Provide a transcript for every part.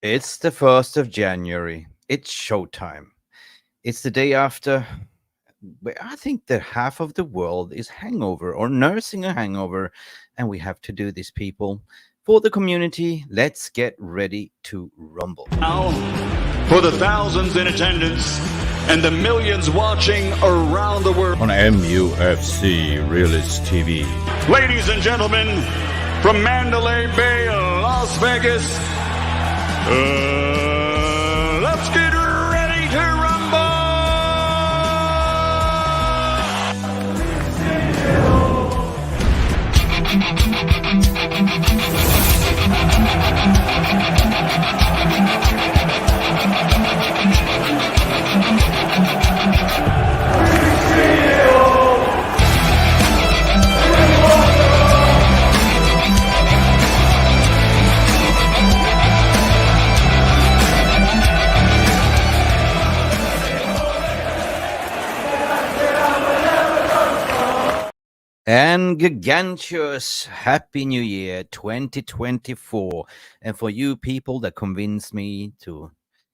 It's the 1st of January. It's showtime. It's the day after where I think that half of the world is hangover or nursing a hangover, and we have to do this, people. For the community, let's get ready to rumble. Now, for the thousands in attendance and the millions watching around the world on MUFC Realist TV. Ladies and gentlemen, from Mandalay Bay, Las Vegas, let's get ready to rumble! And gigantuous Happy New Year 2024. And for you people that convinced me to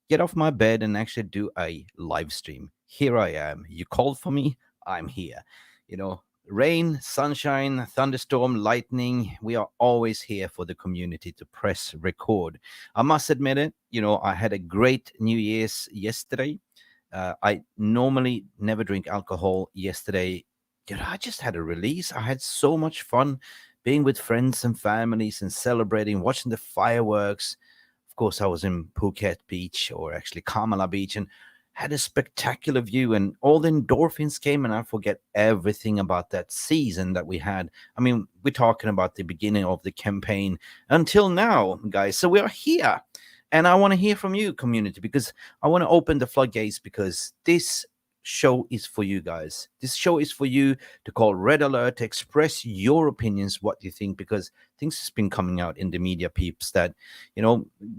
get off my bed and actually do a live stream, here I am. You called for me, I'm here. You know, rain, sunshine, thunderstorm, lightning, we are always here for the community to press record. I must admit it, I had a great New Year's yesterday. I normally never drink alcohol yesterday. I just had a release. I had so much fun being with friends and families and celebrating, watching the fireworks. Of course, I was in Phuket Beach, or actually Kamala Beach, and had a spectacular view, and all the endorphins came, and I forget everything about that season that we had. I mean, we're talking about the beginning of the campaign until now, guys. So we are here, and I want to hear from you, community, because I want to open the floodgates, because this show is for you guys. This show is for you to call Red Alert, to express your opinions, what you think, because things has been coming out in the media, peeps, that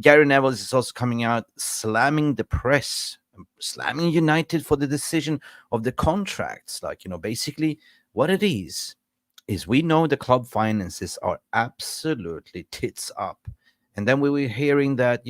Gary Neville is also coming out slamming the press, slamming United for the decision of the contracts. Like, basically what it is we know the club finances are absolutely tits up. And then we were hearing that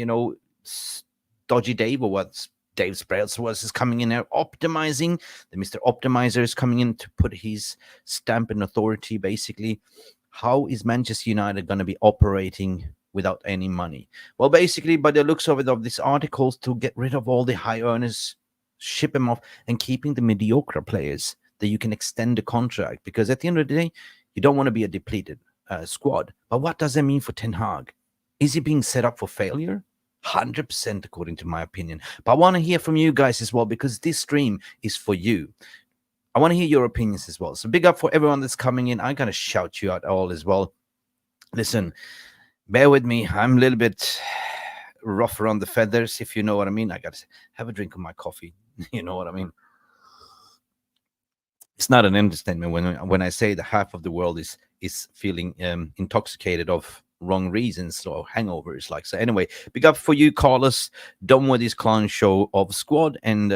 Dodgy Dave, or what's Dave Brailsworth, is coming in there optimizing. The Mr. Optimizer is coming in to put his stamp and authority, basically. How is Manchester United going to be operating without any money? Well, basically, by the looks of it, of these articles, to get rid of all the high earners, ship them off, and keeping the mediocre players that you can extend the contract. Because at the end of the day, you don't want to be a depleted squad. But what does that mean for Ten Hag? Is he being set up for failure? 100% according to my opinion. But I want to hear from you guys as well, because this stream is for you. I want to hear your opinions as well. So big up for everyone that's coming in. I'm going to shout you out all as well. Listen, bear with me. I'm a little bit rough around the feathers, if you know what I mean. I got to have a drink of my coffee. You know what I mean? It's not an understatement when I say that half of the world is feeling intoxicated of wrong reasons or hangovers. Like, so anyway, big up for you, Carlos. Done with this clown show of squad, and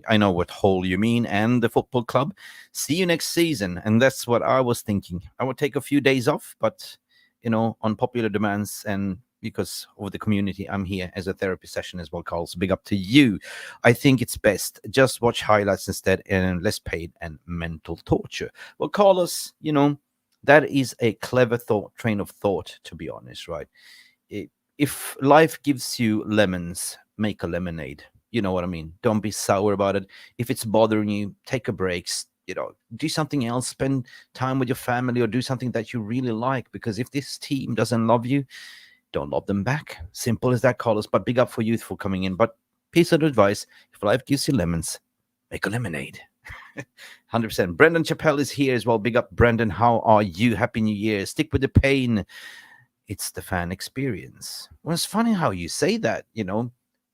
I know what hole you mean, and the football club. See you next season. And that's what I was thinking. I would take a few days off, but on popular demands and because of the community, I'm here as a therapy session as well, Carl. So big up to you. I think it's best just watch highlights instead, and less paid and mental torture. Well, Carlos, that is a clever train of thought, to be honest, right? If life gives you lemons, make a lemonade. You know what I mean? Don't be sour about it. If it's bothering you, take a break. Do something else. Spend time with your family, or do something that you really like. Because if this team doesn't love you, don't love them back. Simple as that, Carlos. But big up for you for coming in. But piece of advice: if life gives you lemons, make a lemonade. 100%. Brendan Chappelle is here as well. Big up, Brendan. How are you? Happy New Year. Stick with the pain. It's the fan experience. Well, it's funny how you say that.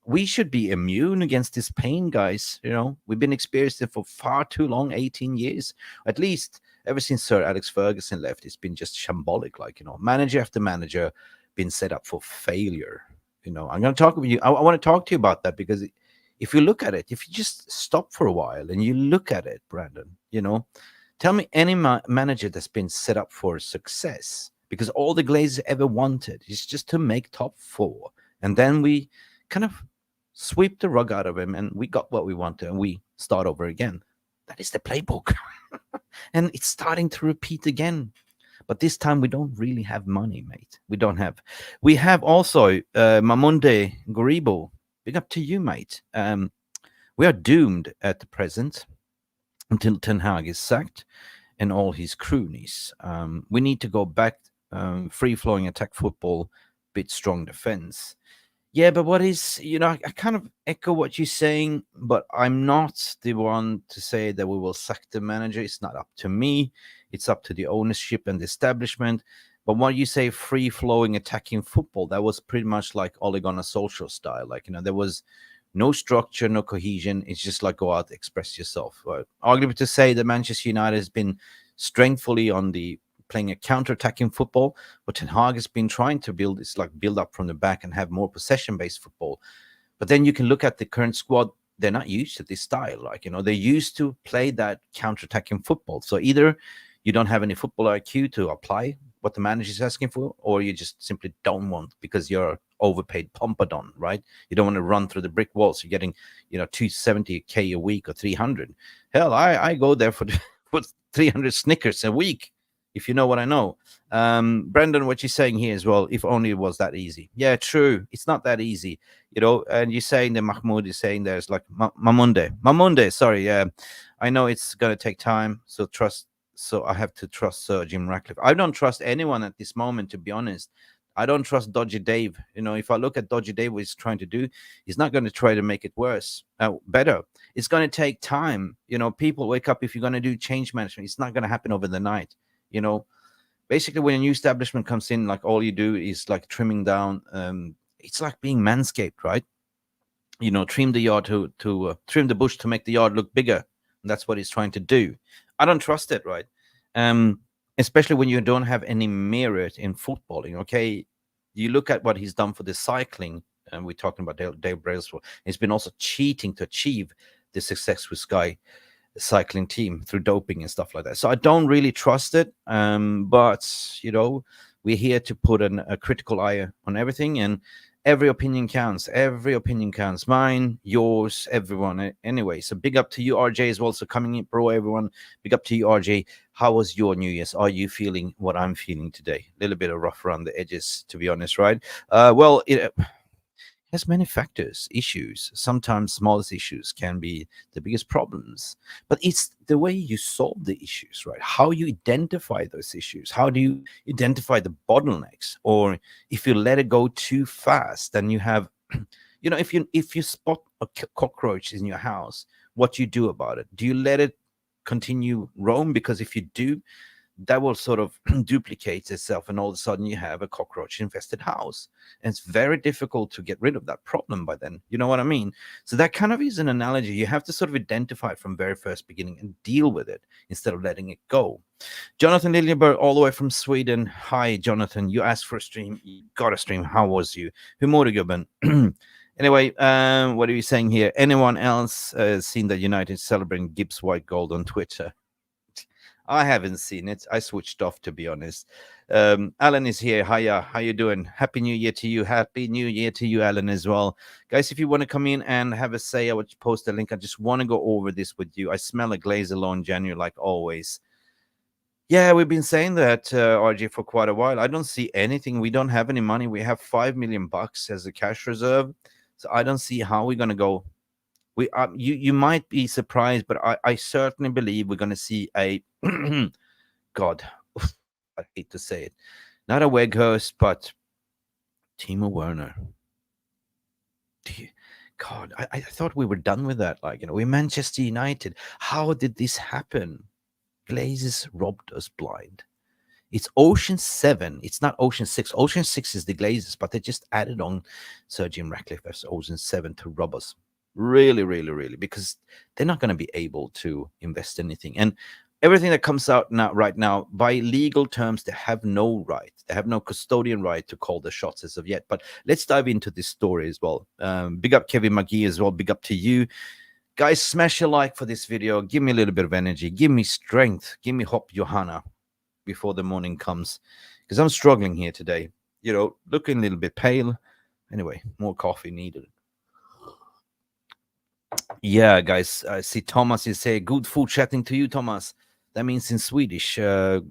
We should be immune against this pain, guys. We've been experiencing it for far too long, 18 years. At least ever since Sir Alex Ferguson left, it's been just shambolic. Like, manager after manager been set up for failure. I'm going to talk with you. I want to talk to you about that, because if you look at it, if you just stop for a while and you look at it, Brandon, tell me any manager that's been set up for success, because all the Glazers ever wanted is just to make top 4 And then we kind of sweep the rug out of him and we got what we wanted and we start over again. That is the playbook. And it's starting to repeat again. But this time we don't really have money, mate. We don't have. We have also Mamunde Goribo. Big up to you, mate. We are doomed at the present until Ten Hag is sacked and all his croonies. We need to go back free-flowing attack football, bit strong defense. Yeah, but what is, I kind of echo what you're saying, but I'm not the one to say that we will sack the manager. It's not up to me. It's up to the ownership and the establishment. But what you say, free-flowing attacking football, that was pretty much like Ole Gunnar Solskjaer style. Like, there was no structure, no cohesion. It's just like go out, express yourself. Arguably to say that Manchester United has been strengthfully on the playing a counter-attacking football. What Ten Hag has been trying to build is like build up from the back and have more possession-based football. But then you can look at the current squad. They're not used to this style. Like, they're used to play that counter-attacking football. So either you don't have any football IQ to apply what the manager is asking for, or you just simply don't want because you're overpaid pompadon, right? You don't want to run through the brick walls. You're getting, 270K a week or 300. Hell, I go there for 300 Snickers a week, if you know what I know. Brendan, what you're saying here as well, if only it was that easy. Yeah, true. It's not that easy, and you're saying that Mahmoud is saying there's like Mamunde, sorry. I know it's going to take time, so I have to trust Sir Jim Ratcliffe. I don't trust anyone at this moment, to be honest. I don't trust Dodgy Dave. If I look at Dodgy Dave, what he's trying to do, he's not going to try to make it better. It's going to take time. People wake up. If you're going to do change management, it's not going to happen over the night. Basically, when a new establishment comes in, like all you do is like trimming down. It's like being manscaped, right? Trim the yard to trim the bush to make the yard look bigger. And that's what he's trying to do. I don't trust it, right? Especially when you don't have any merit in footballing. Okay, you look at what he's done for the cycling, and we're talking about Dave Brailsworth. He's been also cheating to achieve the success with Sky cycling team through doping and stuff like that. So I don't really trust it. But we're here to put a critical eye on everything, and every opinion counts. Every opinion counts. Mine, yours, everyone. Anyway, so big up to you, RJ, as well. So coming in, bro, everyone. Big up to you, RJ. How was your New Year's? Are you feeling what I'm feeling today? A little bit of rough around the edges, to be honest, right? Well, it has many factors, issues. Sometimes smallest issues can be the biggest problems. But it's the way you solve the issues, right? How you identify those issues. How do you identify the bottlenecks? Or if you let it go too fast, then you have, if you spot a cockroach in your house, what do you do about it? Do you let it continue roam? Because if you do, that will sort of duplicate itself, and all of a sudden you have a cockroach infested house, and it's very difficult to get rid of that problem by then. You know what I mean? So that kind of is an analogy. You have to sort of identify it from very first beginning and deal with it instead of letting it go. Jonathan Liljeberg, all the way from Sweden. Hi, Jonathan. You asked for a stream. You got a stream. How was you? Hur mår du, gubben? Anyway, what are you saying here? Anyone else seen that United celebrating Gibbs white gold on Twitter? I haven't seen it. I switched off, to be honest. Alan is here. Hiya. How you doing? Happy New Year to you. Happy New Year to you, Alan, as well. Guys, if you want to come in and have a say, I would post a link. I just want to go over this with you. I smell a Glazer law in January, like always. Yeah, we've been saying that, RJ, for quite a while. I don't see anything. We don't have any money. We have $5 million as a cash reserve. So I don't see how we're going to go. You might be surprised, but I certainly believe we're going to see a God, I hate to say it, not a Weghorst, but Timo Werner. God, I thought we were done with that. Like, we're Manchester United. How did this happen? Glazers robbed us blind. It's Ocean 7. It's not Ocean 6. Ocean 6 is the Glazers, but they just added on Sir Jim Ratcliffe as Ocean 7 to rob us. Really, really, really, because they're not going to be able to invest anything. And everything that comes out right now, by legal terms, they have no right. They have no custodian right to call the shots as of yet. But let's dive into this story as well. Big up Kevin McGee as well. Big up to you. Guys, smash a like for this video. Give me a little bit of energy. Give me strength. Give me hope, Johanna, before the morning comes. Because I'm struggling here today. Looking a little bit pale. Anyway, more coffee needed. Yeah, guys. I see Thomas is saying, good food chatting to you, Thomas. That means in Swedish. I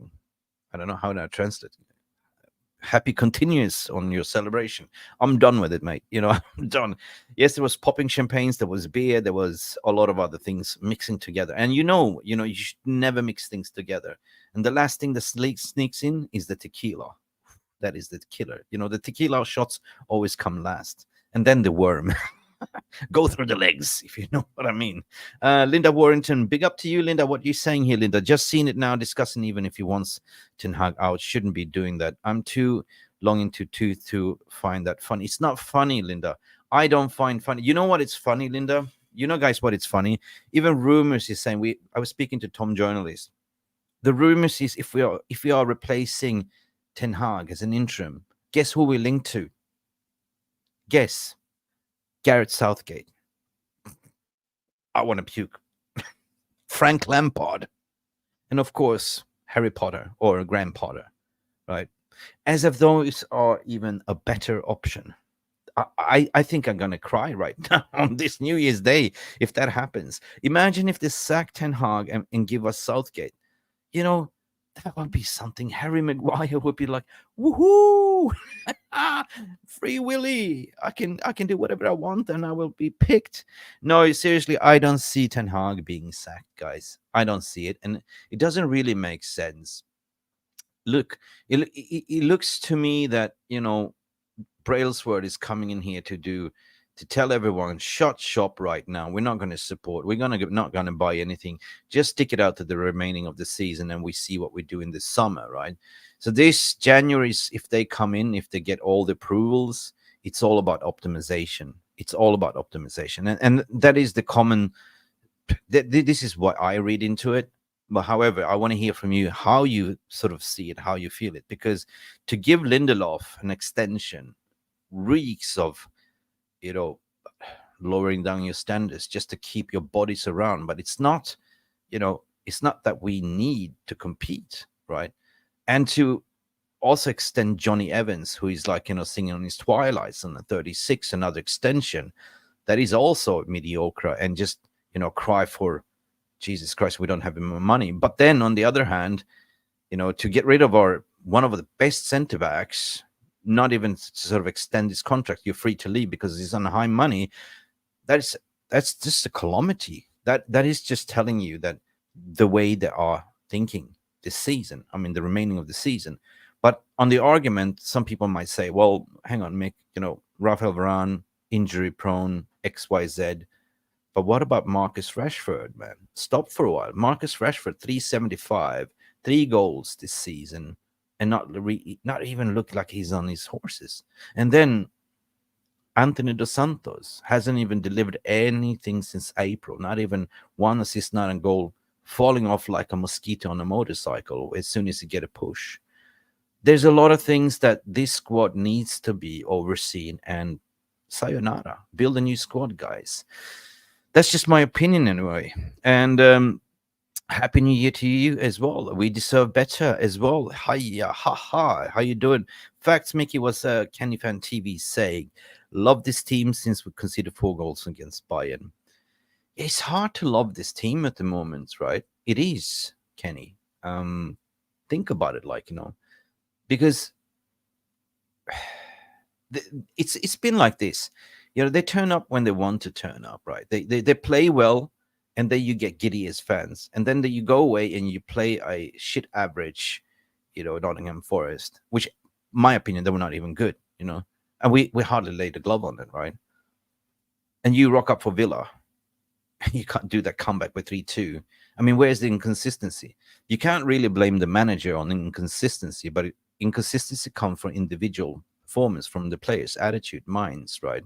don't know how to translate. Happy continuous on your celebration. I'm done with it, mate. I'm done. Yes, there was popping champagnes, there was beer, there was a lot of other things mixing together. And you should never mix things together. And the last thing that sneaks in is the tequila. That is the killer. The tequila shots always come last. And then the worm. Go through the legs, if you know what I mean. Linda Warrington, big up to you, Linda. What you saying here, Linda? Just seen it now, discussing even if he wants Ten Hag out. Shouldn't be doing that. I'm too long into tooth to find that funny. It's not funny, Linda. I don't find funny. You know what? It's funny, Linda. You know, guys, what it's funny. Even rumors is saying I was speaking to Tom journalist. The rumors is if we are replacing Ten Hag as an interim, guess who we linked to? Guess. Gareth Southgate. I want to puke. Frank Lampard. And of course, Harry Potter or Graham Potter, right? As if those are even a better option. I think I'm going to cry right now on this New Year's Day if that happens. Imagine if they sack Ten Hag and give us Southgate. That would be something. Harry Maguire would be like, woohoo! Free Willy. I can do whatever I want and I will be picked. No, seriously, I don't see Ten Hag being sacked, guys. I don't see it. And it doesn't really make sense. Look, it looks to me that, Brailsworth is coming in here to tell everyone, shut shop right now. We're not going to support. We're not going to buy anything. Just stick it out to the remaining of the season, and we see what we do in the summer, right? So this January, if they come in, if they get all the approvals, it's all about optimization. It's all about optimization, and that is the common. This is what I read into it. But however, I want to hear from you how you sort of see it, how you feel it, because to give Lindelof an extension reeks of lowering down your standards just to keep your bodies around. But it's not, it's not that we need to compete, right? And to also extend Johnny Evans, who is like, singing on his twilights on the 36, another extension that is also mediocre, and just, cry for, Jesus Christ, we don't have more money. But then on the other hand, to get rid of one of the best center backs, not even to sort of extend his contract, you're free to leave because he's on high money. That's just a calamity. That is just telling you that the way they are thinking this season, the remaining of the season. But on the argument, some people might say, well, hang on, Mick, Rafael Varane, injury prone, XYZ. But what about Marcus Rashford, man? Stop for a while. Marcus Rashford, 375, 3 goals this season, and not even look like he's on his horses. And then Anthony Dos Santos hasn't even delivered anything since April. Not even one assist, not a goal, falling off like a mosquito on a motorcycle as soon as you get a push. There's a lot of things that this squad needs to be overseen, and sayonara. Build a new squad, guys. That's just my opinion anyway. And Happy New Year to you as well. We deserve better as well. Hiya, haha. How you doing? Facts, Mickey, was Kenny Fan TV saying, love this team since we conceded 4 goals against Bayern. It's hard to love this team at the moment, right? It is, Kenny. Think about it, because it's been like this. They turn up when they want to turn up, right? They play well, and then you get giddy as fans, and then you go away and you play a shit average, Nottingham Forest, which, my opinion, they were not even good, and we hardly laid the glove on it, right? And you rock up for Villa, you can't do that comeback with 3-2. Where's the inconsistency? You can't really blame the manager on inconsistency, but inconsistency comes from individual performance, from the players' attitude, minds, right?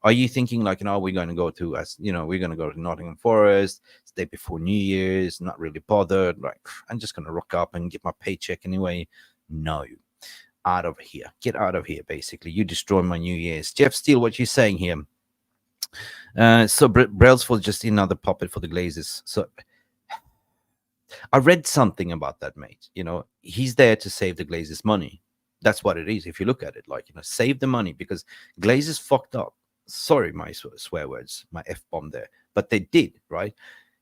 Are you thinking like, we're going to go to, we're going to go to Nottingham Forest, it's the day before New Year's, not really bothered, like, I'm just going to rock up and get my paycheck anyway? No. Out of here. Get out of here, basically. You destroy my New Year's. Jeff Steele, what you saying here? So Brailsworth just another puppet for the Glazers. So I read something about that, mate. He's there to save the Glazers money. That's what it is. If you look at it, like, save the money, because Glazers fucked up. Sorry, my swear words, my F bomb there, but they did, right?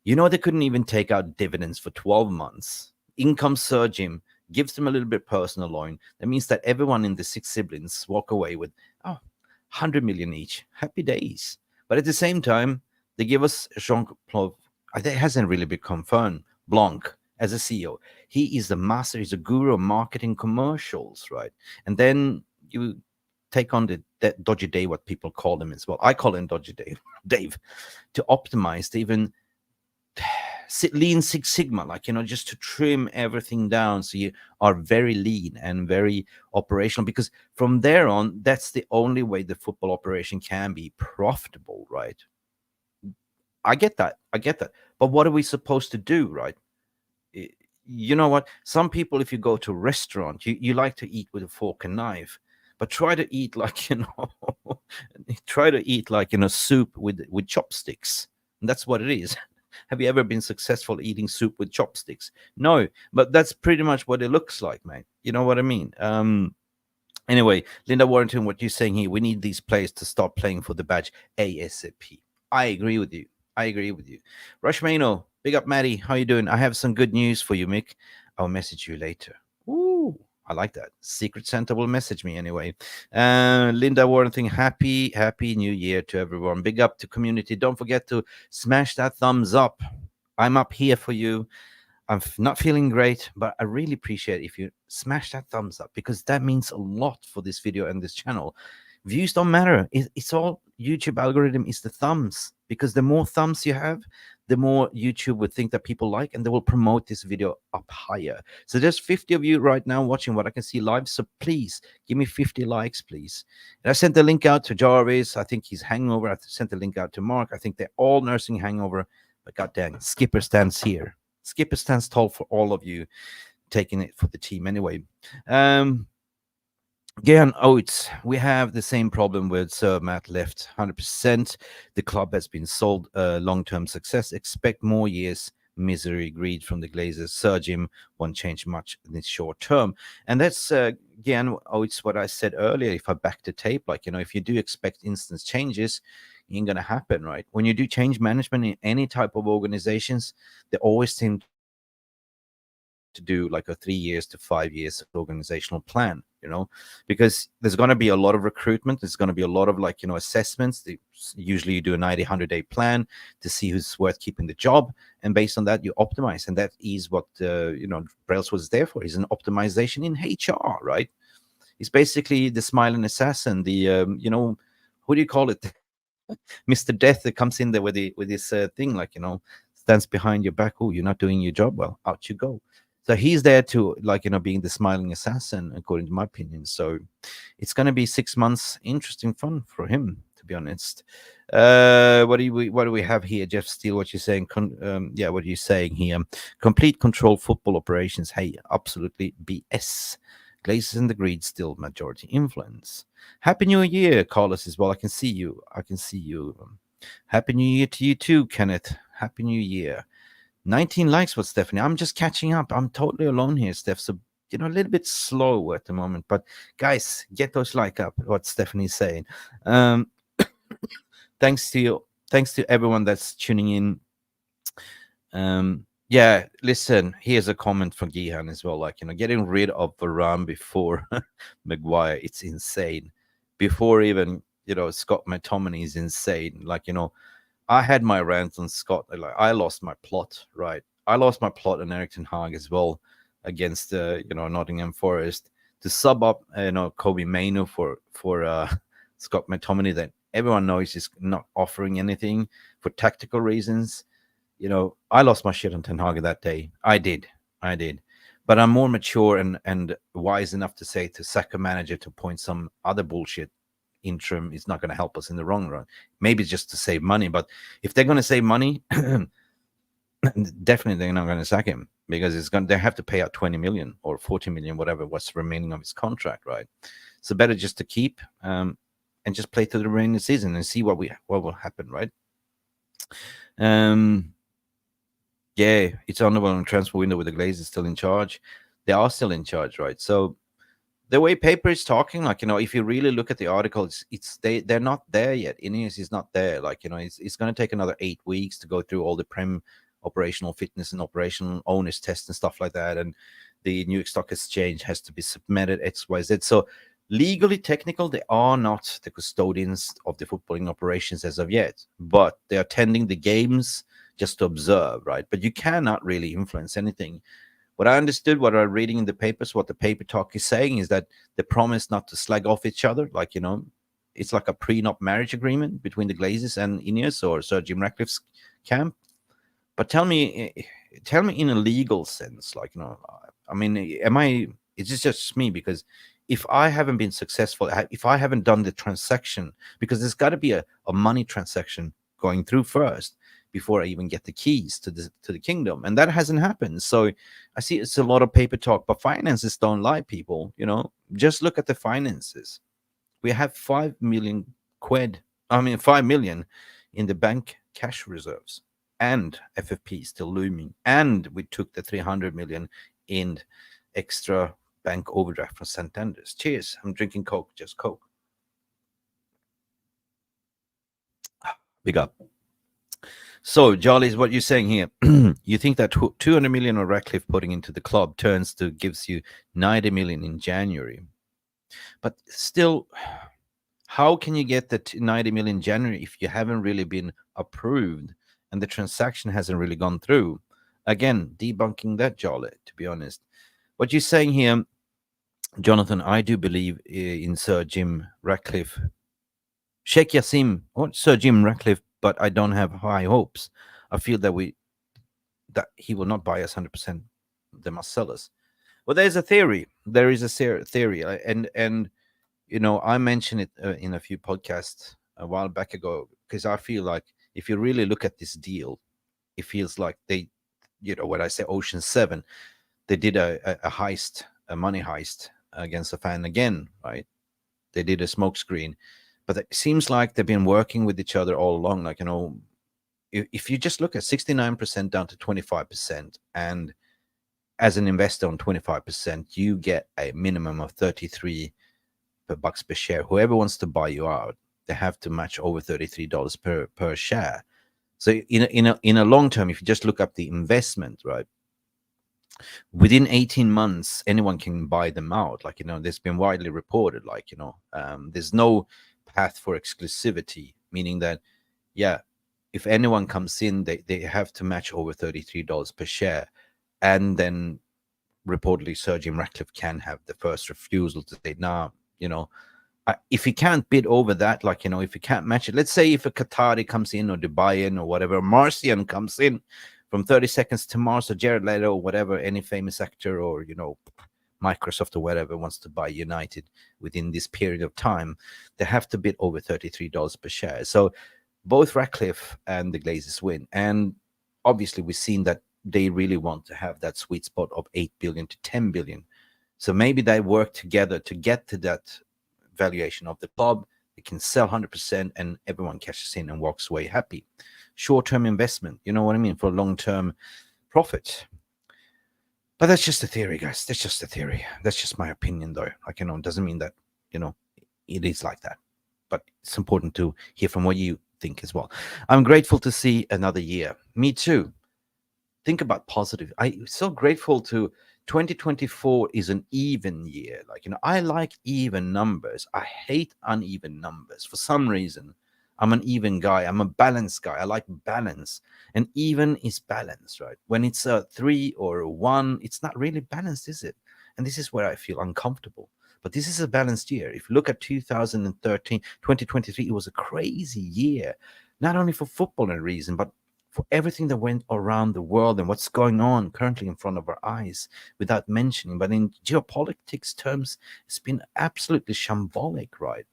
They couldn't even take out dividends for 12 months. Income surge him, gives them a little bit personal loan. That means that everyone in the six siblings walk away with 100 million each. Happy days. But at the same time, they give us Jean-Claude. It hasn't really been confirmed. Blanc as a CEO. He is the master. He's a guru of marketing commercials, right? And then you take on that dodgy Dave, what people call him as well. I call him dodgy Dave, to optimize, to even lean Six Sigma, like, just to trim everything down so you are very lean and very operational, because from there on, that's the only way the football operation can be profitable, right? I get that. But what are we supposed to do, right? You know what? Some people, if you go to a restaurant, you like to eat with a fork and knife, but try to eat like, try to eat like, soup with chopsticks. And that's what it is. Have you ever been successful eating soup with chopsticks? No, but that's pretty much what it looks like, mate. You know what I mean? Anyway, Linda Warrington, what you're saying here, we need these players to start playing for the badge ASAP. I agree with you. Rushmano, big up, Maddie. How you doing? I have some good news for you, Mick. I'll message you later. Ooh, I like that. Secret Santa will message me anyway. Linda Warrington, happy New Year to everyone. Big up to community. Don't forget to smash that thumbs up. I'm up here for you. I'm not feeling great, but I really appreciate if you smash that thumbs up, because that means a lot for this video and this channel. Views don't matter. It's all YouTube algorithm is the thumbs, because the more thumbs you have, the more YouTube would think that people like, and they will promote this video up higher. So there's 50 of you right now watching what I can see live. So please give me 50 likes, please. And I sent the link out to Jarvis. I think he's hangover. I sent the link out to Mark. I think they're all nursing hangover. But goddamn, Skipper stands here. Skipper stands tall for all of you taking it for the team anyway. Again, we have the same problem with Sir Matt left 100%. The club has been sold long-term success. Expect more years misery, greed from the Glazers. Sir Jim won't change much in the short term. And that's, again, it's what I said earlier. If I back the tape, like, if you do expect instant changes, it ain't going to happen, right? When you do change management in any type of organizations, they always seem to do like a 3 years to 5 years organizational plan, because there's going to be a lot of recruitment. There's going to be a lot of assessments. Usually you do a 90-100 day plan to see who's worth keeping the job, and based on that you optimize. And that is what Brailsworth was there for. He's an optimization in HR, right? He's basically the smiling assassin, the who do you call it? Mr. Death that comes in there with this thing, stands behind your back. Oh, you're not doing your job well, out you go. So he's there to being the smiling assassin, according to my opinion. So it's going to be 6 months interesting fun for him, to be honest. What do we have here, Jeff Steele? What you're saying? What are you saying here? Complete control football operations. Hey, absolutely BS. Glazers and the greed still majority influence. Happy New Year, Carlos, as well. I can see you. Happy New Year to you too, Kenneth. Happy New Year. 19 likes with Stephanie. I'm just catching up. I'm totally alone here, Steph. So, a little bit slow at the moment. But, guys, get those likes up, what Stephanie's saying. Thanks to you. Thanks to everyone that's tuning in. Yeah, listen, here's a comment from Gihan as well. Getting rid of Varane before Maguire, it's insane. Before even, Scott McTominay is insane. I had my rant on Scott. I lost my plot, right? I lost my plot on Erik ten Hag as well against, Nottingham Forest to sub up, Kobe Mainu for Scott McTominay that everyone knows is not offering anything for tactical reasons. I lost my shit on Ten Hag that day. I did. But I'm more mature and wise enough to say to sack a manager to point some other bullshit interim is not going to help us in the long run. Maybe just to save money, but if they're going to save money, definitely they're not going to sack him, because they have to pay out 20 million or 40 million, whatever what's remaining of his contract, right? So better just to keep and just play to the remaining season and see what will happen, right? Yeah, it's on the transfer window with the Glazers still in charge. They are still in charge, right? So the way paper is talking, like, if you really look at the article, they're not there yet. Ineos is not there. Like, it's going to take another 8 weeks to go through all the operational fitness and operational owners tests and stuff like that, and the New York Stock Exchange has to be submitted XYZ. So legally, technical, they are not the custodians of the footballing operations as of yet, but they are attending the games just to observe, right? But you cannot really influence anything. What I understood, what I'm reading in the papers, what the paper talk is saying is that they promise not to slag off each other. Like, it's like a prenup marriage agreement between the Glazers and Ineos or Sir Jim Ratcliffe's camp. But tell me in a legal sense, like, I mean, is this just me? Because if I haven't been successful, if I haven't done the transaction, because there's got to be a money transaction going through first before I even get the keys to the kingdom, and that hasn't happened. So I see it's a lot of paper talk, but finances don't lie, people. Just look at the finances. We have 5 million quid. I mean, 5 million in the bank cash reserves, and FFP still looming, and we took the 300 million in extra bank overdraft from Santander's. Cheers. I'm drinking Coke, just Coke. Big up. So, Jolly, what you're saying here, you think that 200 million of Ratcliffe putting into the club gives you 90 million in January. But still, how can you get the 90 million in January if you haven't really been approved and the transaction hasn't really gone through? Again, debunking that, Jolly, to be honest. What you're saying here, Jonathan, I do believe in Sir Jim Ratcliffe. Sheikh Yassim, Sir Jim Ratcliffe, but I don't have high hopes. I feel that he will not buy us 100%. They must sell us. Well, there's a theory. There is a theory, and I mentioned it in a few podcasts a while back ago, because I feel like if you really look at this deal, it feels like they, when I say Ocean 7, they did a heist, a money heist against a fan again, right? They did a smoke screen. But it seems like they've been working with each other all along. Like, if you just look at 69% down to 25%, and as an investor on 25%, you get a minimum of 33 bucks per share. Whoever wants to buy you out, they have to match over $33 per share. So in a long term, if you just look up the investment, right, within 18 months, anyone can buy them out. Like, there's been widely reported, like, there's no path for exclusivity, meaning that, yeah, if anyone comes in, they have to match over $33 per share. And then reportedly Sir Jim Ratcliffe can have the first refusal to say, nah, if he can't bid over that, like, if he can't match it, let's say if a Qatari comes in or Dubaian or whatever, Martian comes in from 30 Seconds to Mars or Jared Leto or whatever, any famous actor, or, Microsoft or whatever wants to buy United within this period of time, they have to bid over $33 per share. So both Ratcliffe and the Glazers win. And obviously we've seen that they really want to have that sweet spot of 8 billion to 10 billion. So maybe they work together to get to that valuation of the club. They can sell 100% and everyone cashes in and walks away happy. Short-term investment, you know what I mean, for long-term profit. But that's just a theory, guys. That's just a theory. That's just my opinion, though. Like, it doesn't mean that, it is like that. But it's important to hear from what you think as well. I'm grateful to see another year. Me too. Think about positive. I'm so grateful to 2024 is an even year. Like, I like even numbers. I hate uneven numbers. For some reason, I'm an even guy. I'm a balanced guy. I like balance. And even is balance, right? When it's a 3 or a 1, it's not really balanced, is it? And this is where I feel uncomfortable. But this is a balanced year. If you look at 2023, it was a crazy year. Not only for football and reason, but for everything that went around the world and what's going on currently in front of our eyes without mentioning. But in geopolitics terms, it's been absolutely shambolic, right?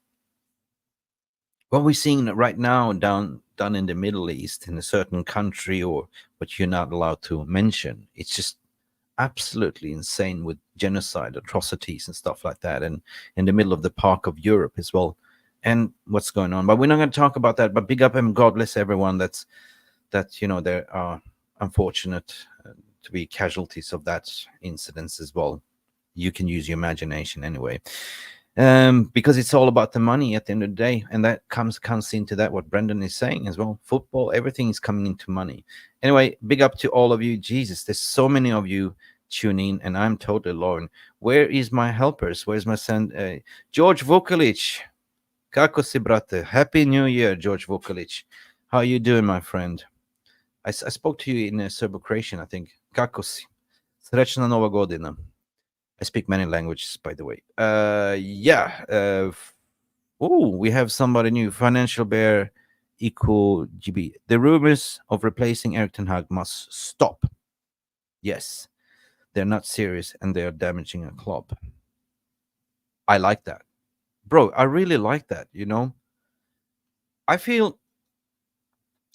What we're seeing right now down in the Middle East, in a certain country, or what you're not allowed to mention, it's just absolutely insane, with genocide, atrocities and stuff like that, and in the middle of the park of Europe as well, and what's going on. But we're not going to talk about that. But big up and God bless everyone that there are unfortunate to be casualties of that incidents as well. you can use your imagination anyway. Because it's all about the money at the end of the day, and that comes into that what Brendan is saying as well. Football, everything is coming into money. Anyway, big up to all of you. Jesus, there's so many of you tuning in, and I'm totally alone. Where is my helpers? Where's my son? George Vukalic. Kako si, brate? Happy New Year, George Vukalic. How are you doing, my friend? I spoke to you in Serbo-Croatian, I think. Kako si? Srećna Nova godina. I speak many languages, by the way. We have somebody new. Financial Bear equal GB. The rumors of replacing Erik ten Hag must stop. Yes, they're not serious and they are damaging a club. I like that. Bro, I really like that, you know? I feel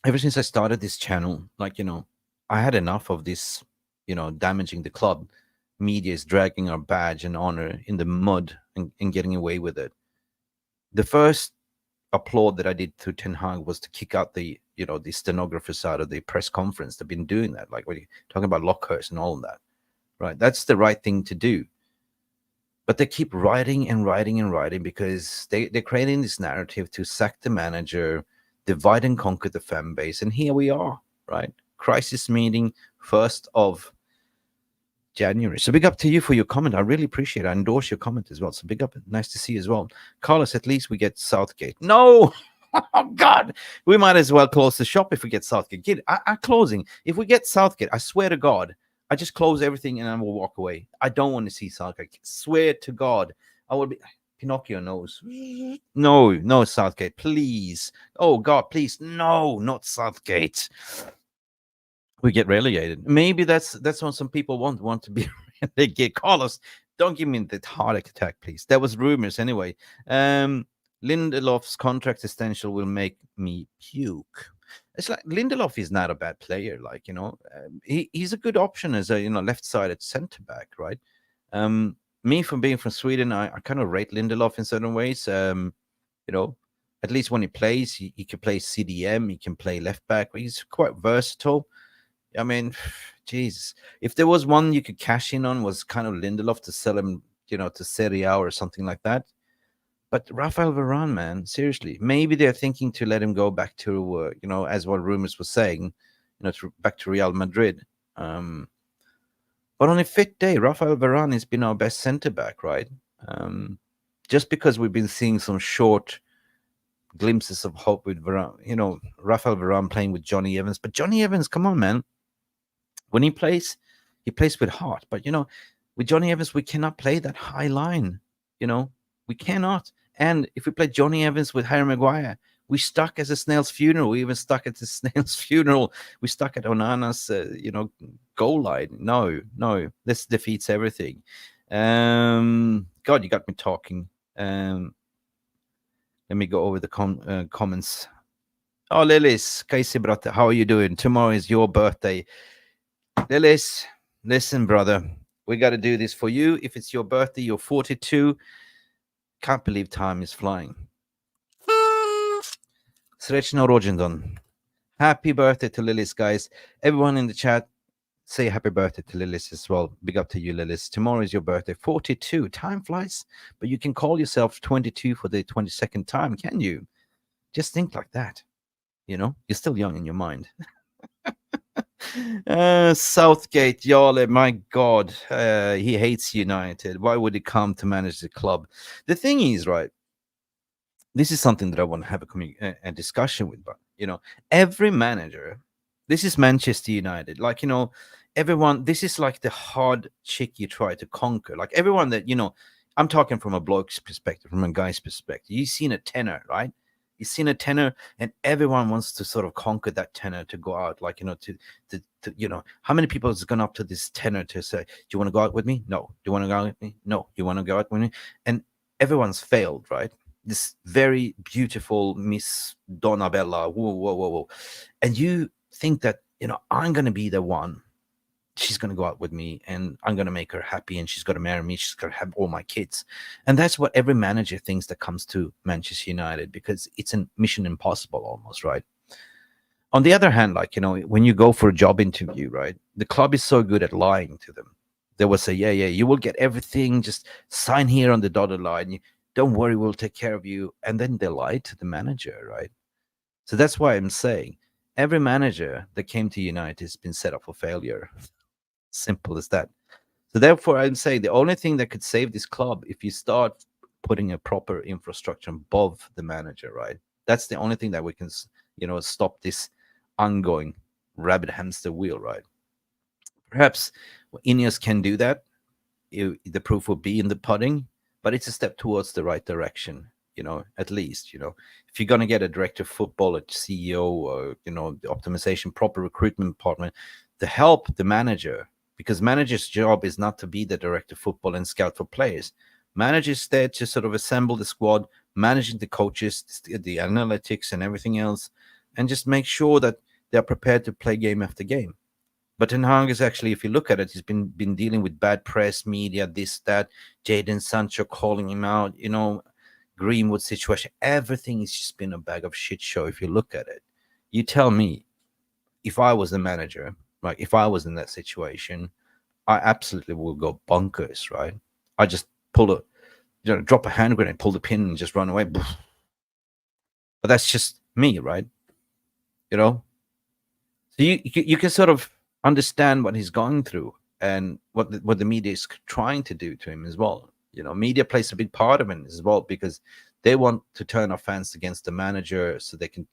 ever since I started this channel, like, you know, I had enough of this, you know, damaging the club. Media is dragging our badge and honor in the mud and getting away with it. The first applaud that I did to Ten Hag was to kick out the, you know, the stenographers out of the press conference. They've been doing that, like when you're talking about Lockhurst and all of that, right? That's the right thing to do. But they keep writing and writing and writing because they're creating this narrative to sack the manager, divide and conquer the fan base. And here we are, right? Crisis meeting, 1st of January. So big up to you for your comment. I really appreciate it. I endorse your comment as well. So big up. Nice to see you as well. Carlos, at least we get Southgate. No! Oh, God. We might as well close the shop if we get Southgate. I'm closing. If we get Southgate, I swear to God, I just close everything and I will walk away. I don't want to see Southgate. Swear to God. I will be... Pinocchio knows. No, Southgate, please. Oh, God, please. No, not Southgate. We get relegated. Maybe that's what some people want to be relegated. Carlos, don't give me the heart attack, please. That was rumors anyway. Lindelof's contract extension will make me puke. It's like Lindelof is not a bad player. Like, you know, he's a good option as a, you know, left-sided centre back, right? Me from being from Sweden, I kind of rate Lindelof in certain ways. You know, at least when he plays, he can play CDM, he can play left back. He's quite versatile. I mean, Jesus, if there was one you could cash in on, was kind of Lindelof, to sell him, you know, to Serie A or something like that. But Rafael Varane, man, seriously, maybe they're thinking to let him go back to, you know, as what rumors were saying, you know, back to Real Madrid. But on a fit day, Rafael Varane has been our best centre back, right? Just because we've been seeing some short glimpses of hope with Varane, you know, Rafael Varane playing with Jony Evans. But Jony Evans, come on, man. When he plays with heart. But, you know, with Jony Evans, we cannot play that high line. You know, we cannot. And if we play Jony Evans with Harry Maguire, we stuck as a snail's funeral. We even stuck at the snail's funeral. We stuck at Onana's, you know, goal line. No, this defeats everything. God, you got me talking. Let me go over the comments. Oh, Lilis, Casey, brother, how are you doing? Tomorrow is your birthday. Lilis, listen, brother, we got to do this for you. If it's your birthday, you're 42. Can't believe time is flying. Srećno rođendan. Happy birthday to Lilis, guys. Everyone in the chat, say happy birthday to Lilis as well. Big up to you, Lilis. Tomorrow is your birthday. 42. Time flies, but you can call yourself 22 for the 22nd time, can you? Just think like that. You know, you're still young in your mind. Southgate, Jarle, my God, he hates United. Why would he come to manage the club? The thing is, right, this is something that I want to have a discussion with, but, you know, every manager, this is Manchester United, like, you know, everyone, this is like the hard chick you try to conquer. Like everyone that, you know, I'm talking from a bloke's perspective, from a guy's perspective. You've seen a tenor, right? You've seen a tenor, and everyone wants to sort of conquer that tenor to go out. Like, you know, to you know, how many people has gone up to this tenor to say, do you want to go out with me? No. Do you want to go out with me? No. You want to go out with me? And everyone's failed, right? This very beautiful Miss Donabella. Whoa. And you think that, you know, I'm going to be the one. She's going to go out with me and I'm going to make her happy and she's going to marry me. She's going to have all my kids. And that's what every manager thinks that comes to Manchester United, because it's a mission impossible almost, right? On the other hand, like, you know, when you go for a job interview, right, the club is so good at lying to them. They will say, yeah, you will get everything. Just sign here on the dotted line. Don't worry, we'll take care of you. And then they lie to the manager, right? So that's why I'm saying every manager that came to United has been set up for failure. Simple as that. So therefore, I'm saying the only thing that could save this club if you start putting a proper infrastructure above the manager, right? That's the only thing that we can, stop this ongoing rabbit hamster wheel, right? Perhaps Ineos can do that. The proof will be in the pudding, but it's a step towards the right direction. At least, if you're going to get a director of football, a CEO, or the optimization, proper recruitment department to help the manager, because manager's job is not to be the director of football and scout for players. Manager's there to sort of assemble the squad, managing the coaches, the analytics, and everything else, and just make sure that they're prepared to play game after game. But Ten Hag is actually, if you look at it, he's been dealing with bad press, media, this, that, Jadon Sancho calling him out, Greenwood situation. Everything has just been a bag of shit show if you look at it. You tell me, if I was the manager, right, if I was in that situation, I absolutely would go bonkers, right? I just drop a hand grenade, pull the pin, and just run away. But that's just me, right? So you can sort of understand what he's going through and what the media is trying to do to him as well. Media plays a big part of it as well, because they want to turn our fans against the manager so they can,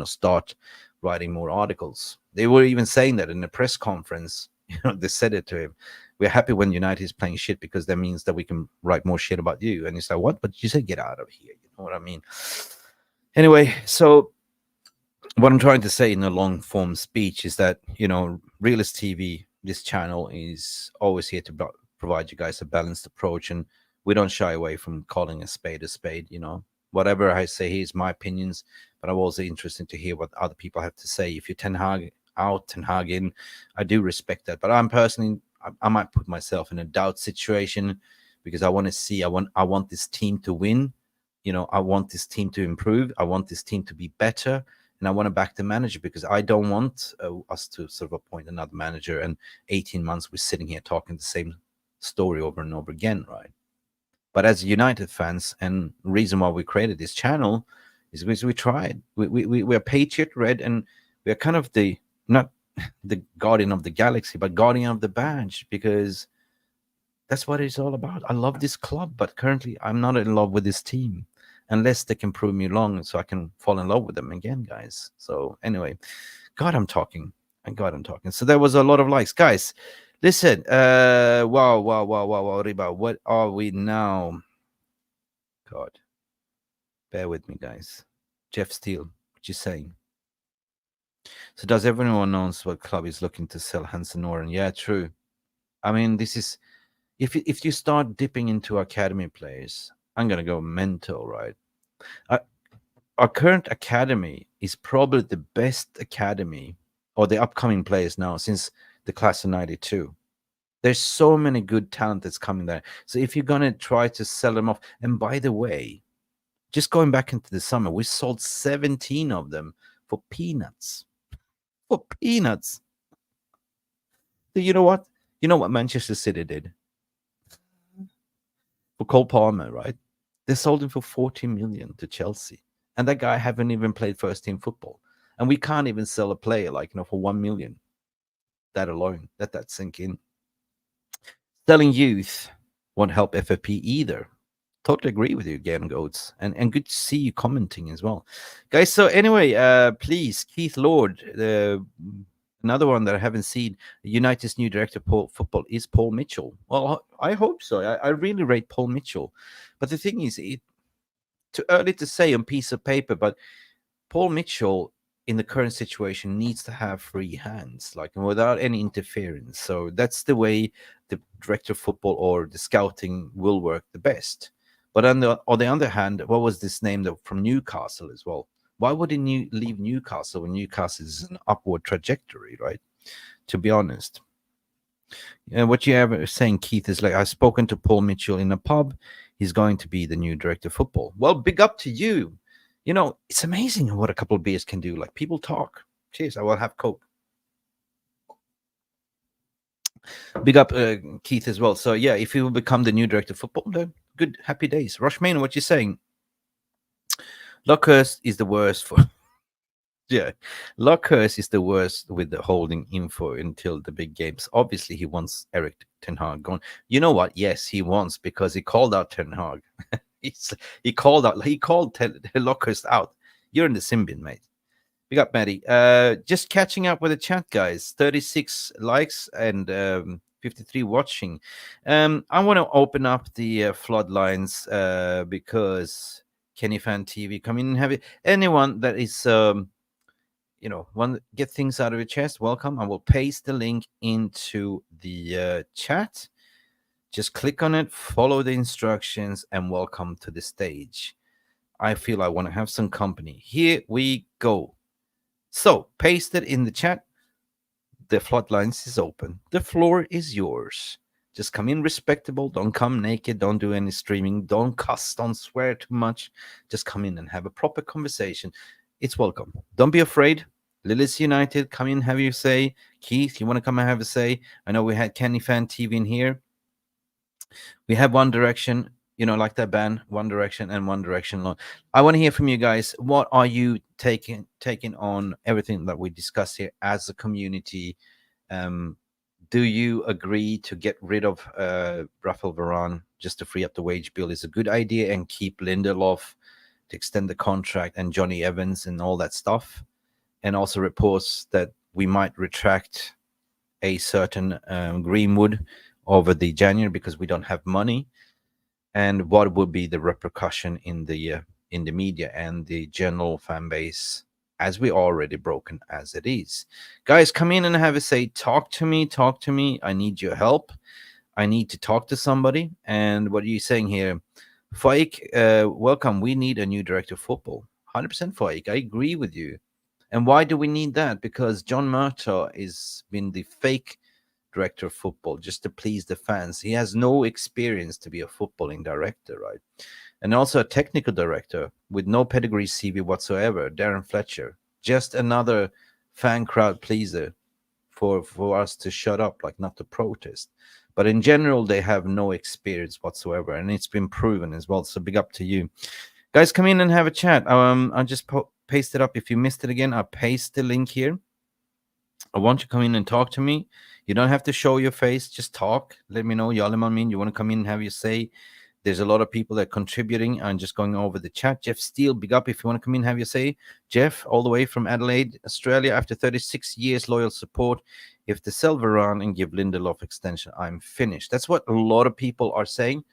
start writing more articles. They were even saying that in the press conference. They said it to him. We're happy when United is playing shit because that means that we can write more shit about you. And he's like, what? But you said get out of here. You know what I mean? Anyway, so what I'm trying to say in a long form speech is that, Realist TV, this channel, is always here to provide you guys a balanced approach, and we don't shy away from calling a spade a spade. Whatever I say here is my opinions, but I'm also interested to hear what other people have to say. If you're Ten Hag out, Ten Hag in, I do respect that. But I'm personally, I might put myself in a doubt situation, because I want to see, I want this team to win. I want this team to improve. I want this team to be better. And I want to back the manager, because I don't want us to sort of appoint another manager and 18 months we're sitting here talking the same story over and over again, right? But as United fans, and reason why we created this channel is because we tried. We're Patriot Red, and we're kind of not the guardian of the galaxy, but guardian of the badge, because that's what it's all about. I love this club, but currently I'm not in love with this team, unless they can prove me wrong so I can fall in love with them again, guys. So anyway, I'm talking. So there was a lot of likes. Guys, listen, wow, Riba, what are we now? God, bear with me, guys. Jeff Steele, what you saying? So does everyone knows what club is looking to sell Hansen Oren? Yeah, true. I mean, this is, if you start dipping into academy players, I'm going to go mental, right? Our current academy is probably the best academy, or the upcoming players now, since the class of 92. There's so many good talent that's coming there. So if you're going to try to sell them off, and by the way, just going back into the summer, we sold 17 of them for peanuts. For peanuts. So you know what? You know what Manchester City did? For Cole Palmer, right? They sold him for 40 million to Chelsea. And that guy haven't even played first team football. And we can't even sell a player for 1 million. That alone, let that sink in. Selling youth won't help FFP either. Totally agree with you, Game Goats. And good to see you commenting as well. Guys, so anyway, please, Keith Lord, another one that I haven't seen, United's new director of football is Paul Mitchell. Well, I hope so. I really rate Paul Mitchell. But the thing is, too early to say on piece of paper, but Paul Mitchell in the current situation needs to have free hands, without any interference. So that's the way the director of football or the scouting will work the best. But on the other hand, what was this name from Newcastle as well? Why would he leave Newcastle when Newcastle is an upward trajectory, right? To be honest. What you are saying, Keith, is I've spoken to Paul Mitchell in a pub. He's going to be the new director of football. Well, big up to you. It's amazing what a couple of beers can do. People talk. Cheers, I will have Coke. Big up Keith as well. So yeah, if he will become the new director of football, then good, happy days. Rushman, what you saying? Lockhurst is the worst for yeah. Lockhurst is the worst with the holding info until the big games. Obviously, he wants Eric Ten Hag gone. You know what? Yes, he wants because he called out Ten Hag. He called Lockhurst out. You're in the sim bin, mate. Big up, Maddie. Just catching up with the chat, guys. 36 likes and 53 watching. I want to open up the floodlines because Kenny Fan TV, come in and have it. Anyone that is, want to get things out of your chest, welcome. I will paste the link into the chat. Just click on it, follow the instructions, and welcome to the stage. I feel I want to have some company. Here we go. So, paste it in the chat. The floodlines is open. The floor is yours. Just come in respectable. Don't come naked. Don't do any streaming. Don't cuss. Don't swear too much. Just come in and have a proper conversation. It's welcome. Don't be afraid. Lilies United, come in, have your say. Keith, you want to come and have a say? I know we had Kenny Fan TV in here. We have One Direction, like that band, One Direction and One Direction Long. I want to hear from you guys. What are you taking on everything that we discuss here as a community? Do you agree to get rid of Rafael Varane just to free up the wage bill is a good idea and keep Lindelof to extend the contract and Jony Evans and all that stuff? And also reports that we might retract a certain Greenwood over the January because we don't have money, and what would be the repercussion in the media and the general fan base as we already broken as it is. Guys, come in and have a say. Talk to me. I need your help. I need to talk to somebody. And what are you saying here? Faik, welcome. We need a new director of football. 100% Faik. I agree with you. And why do we need that? Because John Murtaugh has been the fake director of football just to please the fans. He has no experience to be a footballing director, right? And also a technical director with no pedigree CV whatsoever, Darren Fletcher. Just another fan crowd pleaser for us to shut up, like not to protest. But in general, they have no experience whatsoever, and it's been proven as well. So big up to you. Guys, come in and have a chat. I'll just paste it up. If you missed it again, I'll paste the link here. I want you to come in and talk to me. You don't have to show your face. Just talk. Let me know. Yaliman, you want to come in and have your say. There's a lot of people that are contributing. I'm just going over the chat. Jeff Steele, big up if you want to come in and have your say. Jeff, all the way from Adelaide, Australia, after 36 years loyal support. If they sell Varane and give Lindelof extension, I'm finished. That's what a lot of people are saying.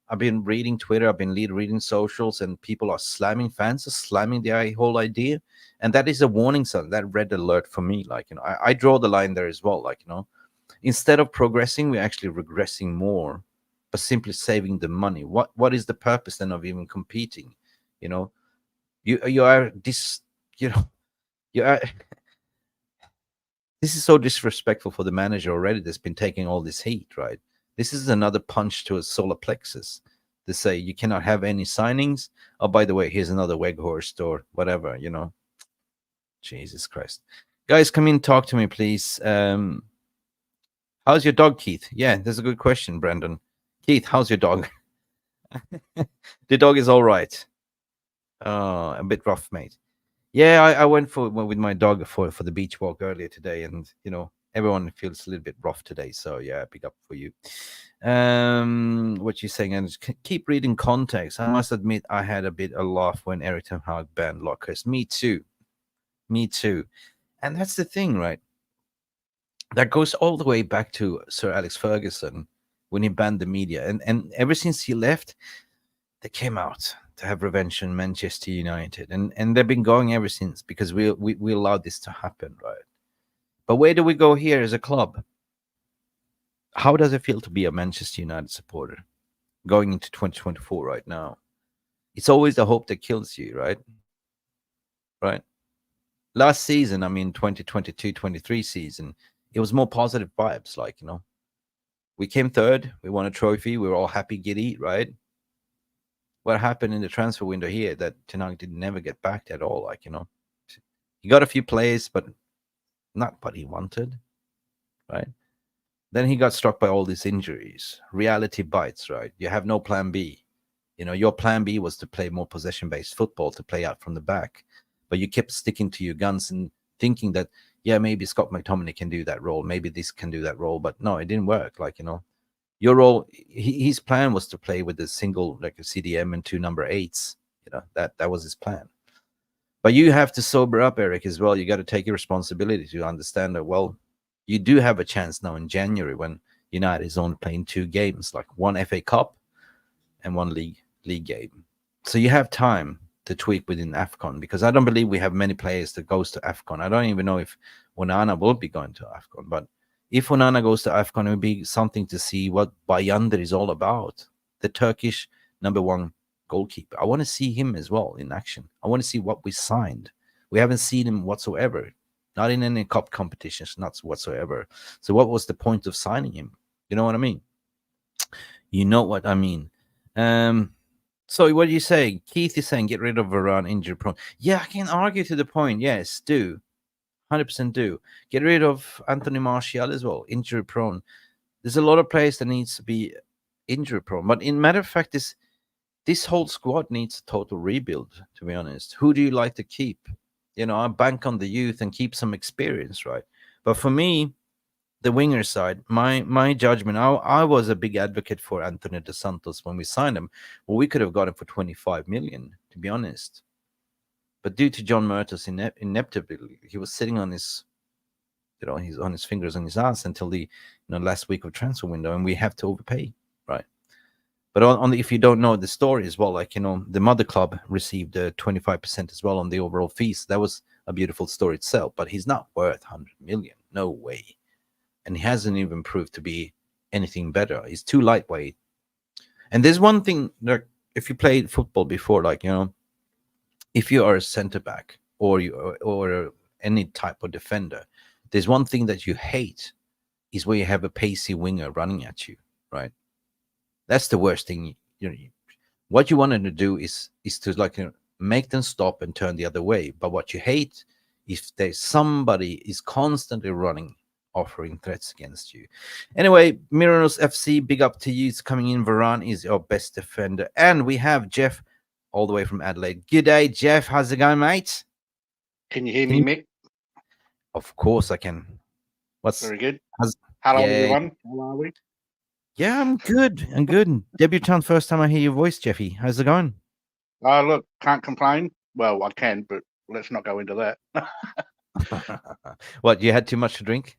I've been reading Twitter, I've been reading socials, and people are slamming, fans are slamming the whole idea. And that is a warning sign, that red alert for me. Like, I draw the line there as well. Like, instead of progressing, we're actually regressing more, but simply saving the money. What is the purpose then of even competing? You are this, you are. This is so disrespectful for the manager already that's been taking all this heat, right? This is another punch to a solar plexus to say you cannot have any signings. Oh, by the way, here's another Weghorst or whatever, Jesus Christ. Guys, come in, talk to me, please. How's your dog, Keith? Yeah, that's a good question, Brandon. Keith, how's your dog? The dog is all right. A bit rough, mate. Yeah, I went with my dog for the beach walk earlier today, and everyone feels a little bit rough today. So yeah, big up for you. What you saying? And keep reading context. I must admit, I had a bit of laugh when Eric Ten Hag banned Lockhurst. Me too. And that's the thing, right? That goes all the way back to Sir Alex Ferguson when he banned the media, and ever since he left, they came out to have revenge on Manchester United, and they've been going ever since because we allowed this to happen, right? But where do we go here as a club? How does it feel to be a Manchester United supporter going into 2024 right now? It's always the hope that kills you, right? Right. Last season, 2022-23 season, it was more positive vibes. Like, we came third, we won a trophy, we were all happy, giddy, right? What happened in the transfer window here that Ten Hag did never get back at all? Like, he got a few players, but not what he wanted, right? Then he got struck by all these injuries. Reality bites, right? You have no plan B. Your plan B was to play more possession-based football, to play out from the back. But you kept sticking to your guns and thinking that, yeah, maybe Scott McTominay can do that role. Maybe this can do that role. But no, it didn't work. Your role, his plan was to play with a single, like a CDM and two number 8s. That was his plan. But you have to sober up, Eric, as well. You got to take your responsibility to understand that, well, you do have a chance now in January when United is only playing 2 games, like one FA Cup and one league game. So you have time to tweak within AFCON, because I don't believe we have many players that goes to AFCON. I don't even know if Onana will be going to AFCON, but if Onana goes to AFCON, it would be something to see what Bayander is all about. The Turkish #1 goalkeeper. I want to see him as well in action. I want to see what we signed. We haven't seen him whatsoever. Not in any cup competitions, not whatsoever. So what was the point of signing him? You know what I mean? You know what I mean. So what do you say? Keith is saying get rid of Varane, injury prone. Yeah, I can argue to the point. Yes, do. 100% do. Get rid of Anthony Martial as well, injury prone. There's a lot of players that needs to be injury prone. But in matter of fact, this whole squad needs a total rebuild, to be honest. Who do you like to keep? I bank on the youth and keep some experience, right? But for me, the winger side, my judgment, I was a big advocate for Anthony Dos Santos when we signed him. Well, we could have got him for 25 million, to be honest. But due to John Murtaugh's ineptability, he was sitting on his, he's on his fingers on his ass until the last week of transfer window, and we have to overpay, right? But if you don't know the story as well, the mother club received 25% as well on the overall fees. That was a beautiful story itself, but he's not worth 100 million. No way. And he hasn't even proved to be anything better. He's too lightweight. And there's one thing, like, if you played football before, if you are a center back or any type of defender, there's one thing that you hate is where you have a pacey winger running at you, right? That's the worst thing. What you wanted to do is to make them stop and turn the other way. But what you hate if there's somebody is constantly running, offering threats against you. Anyway, Miranos FC, big up to you. It's coming in. Varane is your best defender. And we have Jeff all the way from Adelaide. Good day, Jeff. How's it going, mate? Can you hear me, Mick? Of course I can. Very good. Hello, everyone. How are we? Yeah, I'm good. I'm good. Debutant, first time I hear your voice, Jeffy. How's it going? Look, can't complain. Well, I can, but let's not go into that. What, you had too much to drink?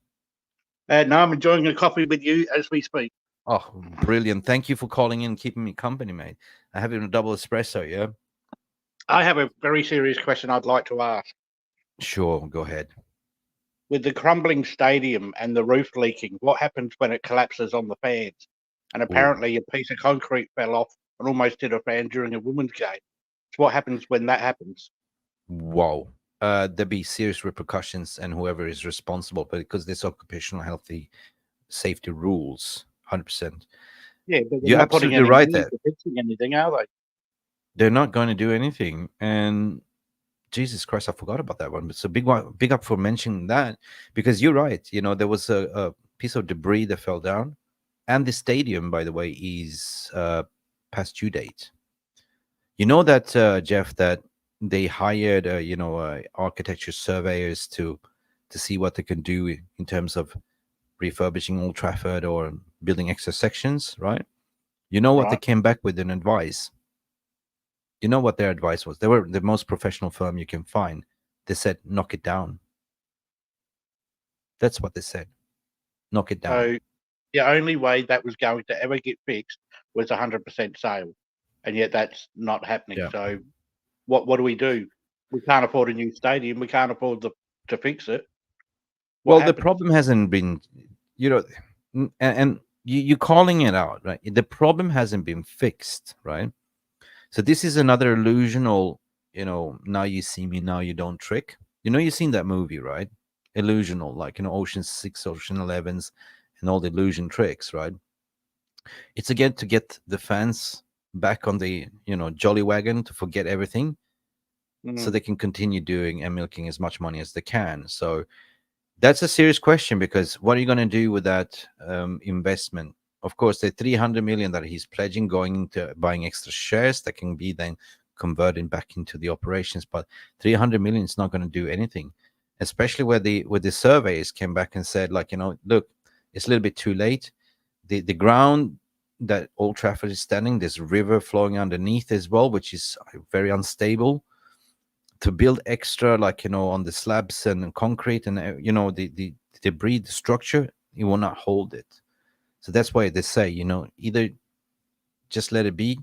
No, I'm enjoying a coffee with you as we speak. Oh, brilliant. Thank you for calling in and keeping me company, mate. I have a double espresso, yeah? I have a very serious question I'd like to ask. Sure, go ahead. With the crumbling stadium and the roof leaking, what happens when it collapses on the fans? And apparently a piece of concrete fell off and almost hit a fan during a women's game. So what happens when that happens? Wow. There'd be serious repercussions, and whoever is responsible, but because there's occupational healthy safety rules, 100%. Yeah, but you're absolutely right there. Fixing anything, are they? They're not going to do anything, and Jesus Christ, I forgot about that one. But so big up for mentioning that, because you're right. There was a piece of debris that fell down, and the stadium, by the way, is past due date. You know that, Jeff, that they hired, architecture surveyors to see what they can do in terms of refurbishing Old Trafford or building extra sections, right? You know what they came back with an advice? You know what their advice was? They were the most professional firm you can find. They said, knock it down. That's what they said. Knock it down. So the only way that was going to ever get fixed was 100% sale. And yet that's not happening. Yeah. So what do? We can't afford a new stadium. We can't afford to fix it. Well, the problem hasn't been, and you're calling it out, right? The problem hasn't been fixed, right? So this is another illusional, now you see me, now you don't trick. You've seen that movie, right? Illusional, like, Ocean 6, Ocean 11s, and all the illusion tricks, right? It's again to get the fans back on the, jolly wagon, to forget everything, so they can continue doing and milking as much money as they can. So That's a serious question, because what are you going to do with that investment? Of course, the 300 million that he's pledging going into buying extra shares that can be then converted back into the operations, but 300 million is not going to do anything, especially where the surveys came back and said, like, look, it's a little bit too late. The ground that Old Trafford is standing, there's a river flowing underneath as well, which is very unstable. To build extra, like, on the slabs and concrete and the debris, the structure, it will not hold it. So that's why they say, either just let it be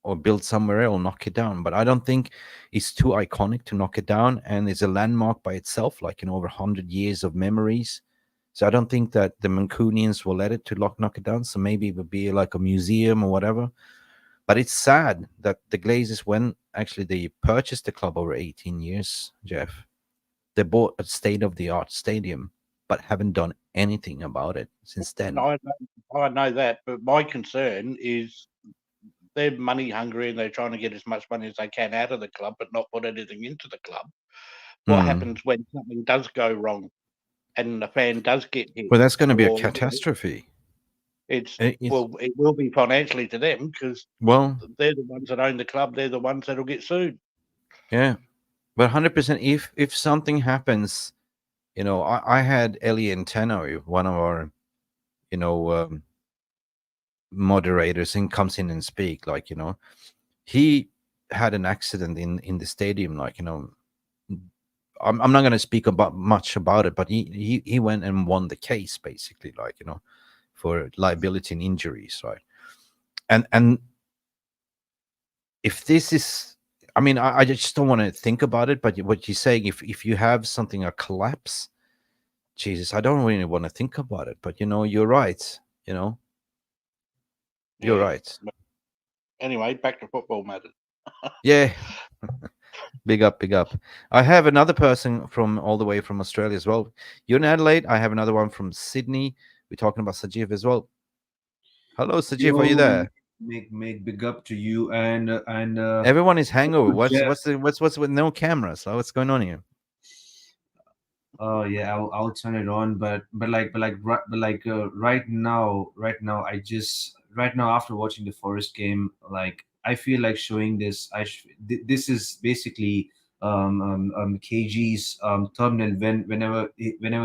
or build somewhere or knock it down. But I don't think it's too iconic to knock it down, and it's a landmark by itself, like, over 100 years of memories. So I don't think that the Mancunians will let it to knock it down. So maybe it would be like a museum or whatever. But it's sad that the Glazers, when actually they purchased the club over 18 years, Jeff, they bought a state of the art stadium, but haven't done anything about it since then. I know that, but my concern is they're money hungry and they're trying to get as much money as they can out of the club, but not put anything into the club. What happens when something does go wrong and the fan does get hit? Well, that's going to be a catastrophe. It will be financially to them, because they're the ones that own the club. They're the ones that'll get sued. Yeah, but 100%. If something happens, I had Ellie Anteno, one of our, moderators, and comes in and speak, like, he had an accident in the stadium, like, I'm not going to speak about much about it, but he went and won the case, basically, like, for liability and injuries, right? And if this is, I mean, I just don't want to think about it, but what you're saying, if you have something, a collapse, Jesus, I don't really want to think about it, but you're right, you're right. Anyway, back to football matters. Yeah. Big up, big up. I have another person from all the way from Australia as well. You're in Adelaide. I have another one from Sydney. We're talking about Sajiv as well. Hello, Sajiv. Are you there? Make big up to you and everyone is hangover. What's with no cameras? So what's going on here? Oh yeah, I'll turn it on, but right now right now after watching the Forest game, like I feel like showing this. This is basically KG's thumbnail. Whenever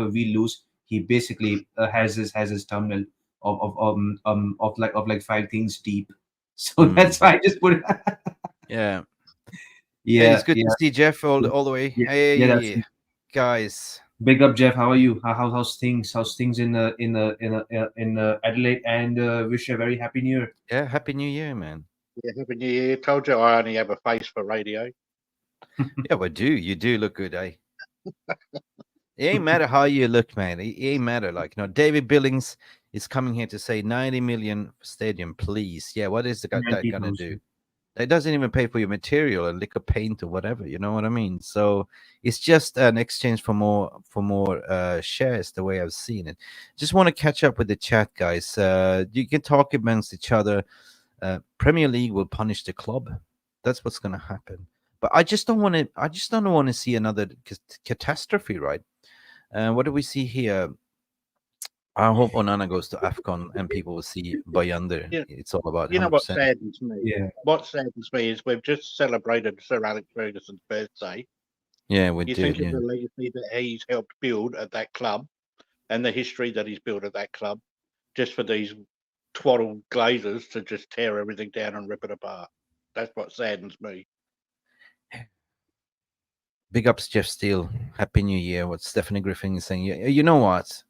we lose, he basically has his thumbnail of like 5 things deep. So that's why I just put it. Yeah. Yeah, hey, it's good to see Jeff all the way. Yeah, hey, guys. Big up, Jeff. How are you? How's things? How's things in Adelaide? And wish you a very happy New Year. Yeah, happy New Year, man. Yeah, happy New Year. Told you I only have a face for radio. Yeah, well, you do look good, eh? It ain't matter how you look, man. It ain't matter. Like, David Billings is coming here to say 90 million stadium, please. Yeah, what is the guy that gonna do? It doesn't even pay for your material and liquor paint or whatever. You know what I mean? So it's just an exchange for more shares, the way I've seen it. Just want to catch up with the chat, guys. You can talk amongst each other. Premier League will punish the club. That's what's going to happen. But I just don't want to. I just don't want to see another catastrophe, right? What do we see here? I hope Onana goes to AFCON and people will see Bayonder. Yeah. It's all about 100%. What saddens me? Yeah. What saddens me is we've just celebrated Sir Alex Ferguson's birthday. Yeah, we did. You think of the legacy that he's helped build at that club and the history that he's built at that club, just for these twaddle Glazers to just tear everything down and rip it apart. That's what saddens me. Big ups, Jeff Steele. Happy New Year. What Stephanie Griffin is saying. You know what?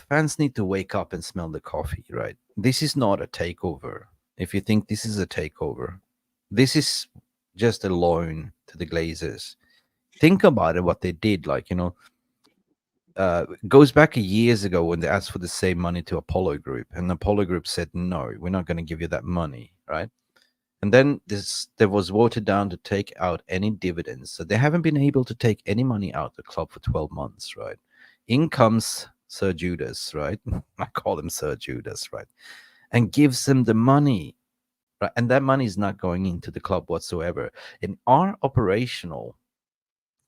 Fans need to wake up and smell the coffee, right? This is not a takeover. If you think this is a takeover, this is just a loan to the Glazers. Think about it, what they did. Like, goes back years ago when they asked for the same money to Apollo Group, and Apollo Group said, no, we're not going to give you that money, right? And then there was voted down to take out any dividends. So they haven't been able to take any money out of the club for 12 months, right? In comes Sir Judas, right? I call him Sir Judas, right? And gives them the money, right? And that money is not going into the club whatsoever. And our operational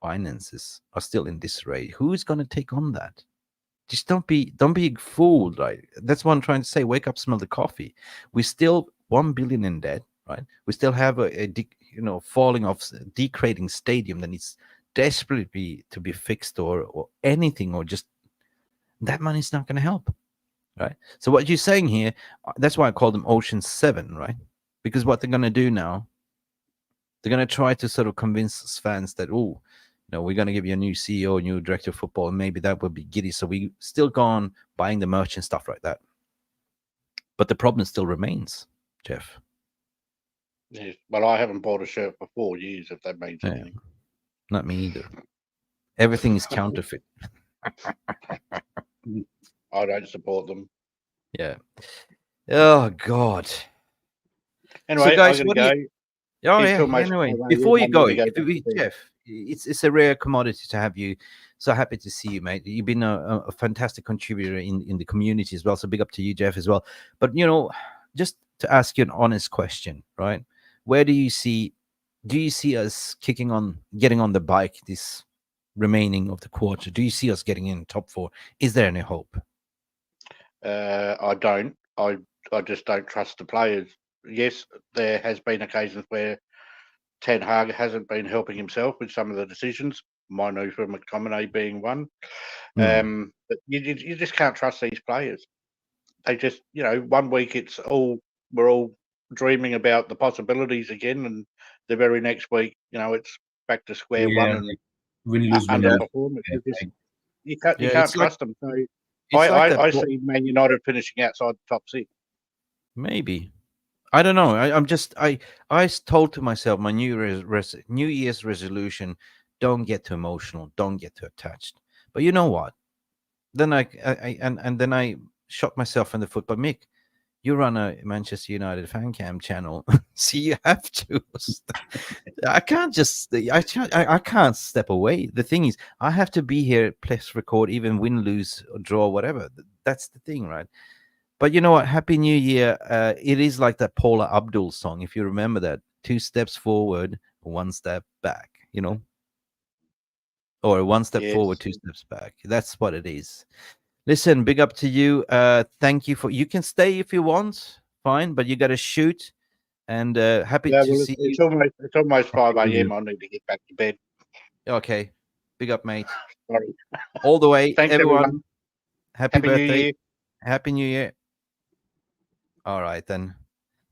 finances are still in disarray. Who's going to take on that? Just don't be fooled, right? That's what I'm trying to say. Wake up, smell the coffee. We still 1 billion in debt, right? We still have falling off, degrading stadium that needs desperately to be fixed, or anything, or just that money's not going to help, right? So what you're saying here, that's why I call them Ocean 7, right? Because what they're going to do now, they're going to try to sort of convince us fans that, oh, we're going to give you a new CEO, a new director of football, and maybe that would be giddy. So we still go on buying the merch and stuff like that. But the problem still remains, Jeff. Yes. Well, I haven't bought a shirt for 4 years, if that means Yeah. anything. Not me either. Everything is counterfeit. I don't support them. Yeah. Oh, God. Anyway, So, guys, I'm what going do to you... go. Oh, It's yeah. almost Anyway, 5 a.m. before you I'm go, going to go back to bed. Jeff, it's a rare commodity to have you. So happy to see you, mate. You've been a fantastic contributor in the community as well. So big up to you, Jeff, as well. But, just to ask you an honest question, right? Where do you see us getting on the bike this remaining of the quarter? Do you see us getting in top 4? Is there any hope? I don't. I just don't trust the players. Yes, there has been occasions where Ten Hag hasn't been helping himself with some of the decisions, Manu from McTominay being one. But you just can't trust these players. They just, 1 week we're all dreaming about the possibilities again, and the very next week, it's back to square one Yeah, and like win, lose, win, lose. underperformance. Yeah, You Yeah, can't trust them. So it's like that. I see Man United finishing outside the top 6. Maybe. I don't know. I told to myself my New Year's resolution: don't get too emotional, don't get too attached. But you know what? Then and then I shot myself in the foot. But Mick, you run a Manchester United fan cam channel, so you have to. I can't just. I can't step away. The thing is, I have to be here, press record, even win, lose, or draw, whatever. That's the thing, right? But you know what? Happy New Year. It is like that Paula Abdul song, if you remember that. 2 steps forward, 1 step back, or 1 step forward, Yes. 2 steps back. That's what it is. Listen, big up to you. Thank you you can stay if you want, fine, but you got to shoot. And happy Yeah, to well, see you. it's almost 5 a.m. I need to get back to bed. Okay. Big up, mate. Sorry. All the way. Thanks, everyone. everyone. Happy Happy New birthday. Year. Happy New Year. All right, then.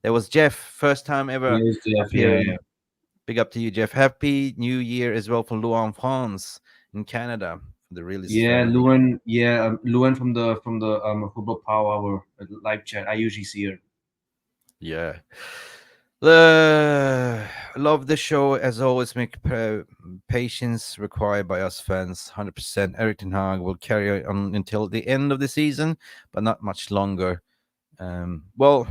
There was Jeff, first time ever. Yes, Jeff, appearing. yeah. Big up to you, Jeff. Happy New Year as well for Luan France in Canada. The realist Yeah, family. Luan. Yeah, Luan from the Football Power Hour live chat. I usually see her. Yeah. Love the show as always. Make patience required by us fans. 100%. Eric Ten Hag will carry on until the end of the season, but not much longer. Well,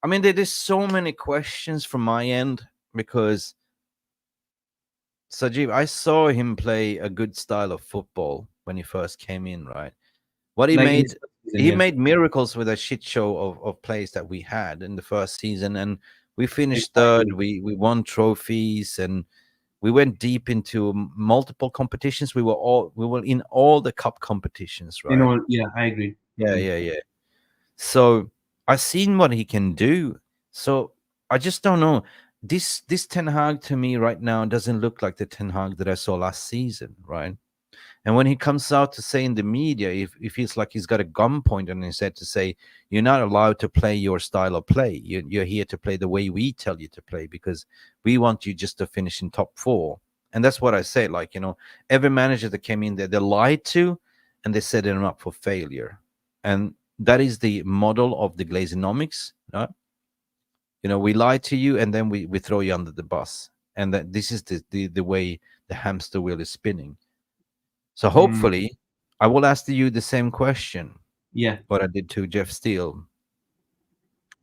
I mean, there's so many questions from my end because Sajib, I saw him play a good style of football when he first came in, right? What he Like in made, his first season, he yeah. made miracles with a shit show of plays that we had in the first season, and we finished Exactly. third. We won trophies, and we went deep into multiple competitions. We were in all the cup competitions, right? You know, yeah, I agree. Yeah. So I've seen what he can do. So I just don't know. This Ten Hag to me right now doesn't look like the Ten Hag that I saw last season, right? And when he comes out to say in the media, it feels like he's got a gunpoint on his head to say, you're not allowed to play your style of play. You're here to play the way we tell you to play because we want you just to finish in top 4. And that's what I say. Like, every manager that came in there, they lied to and they set him up for failure. And that is the model of the Glazonomics. Right? We lie to you and then we throw you under the bus. And that this is the way the hamster wheel is spinning. So hopefully, I will ask you the same question. Yeah. What I did to Jeff Steele.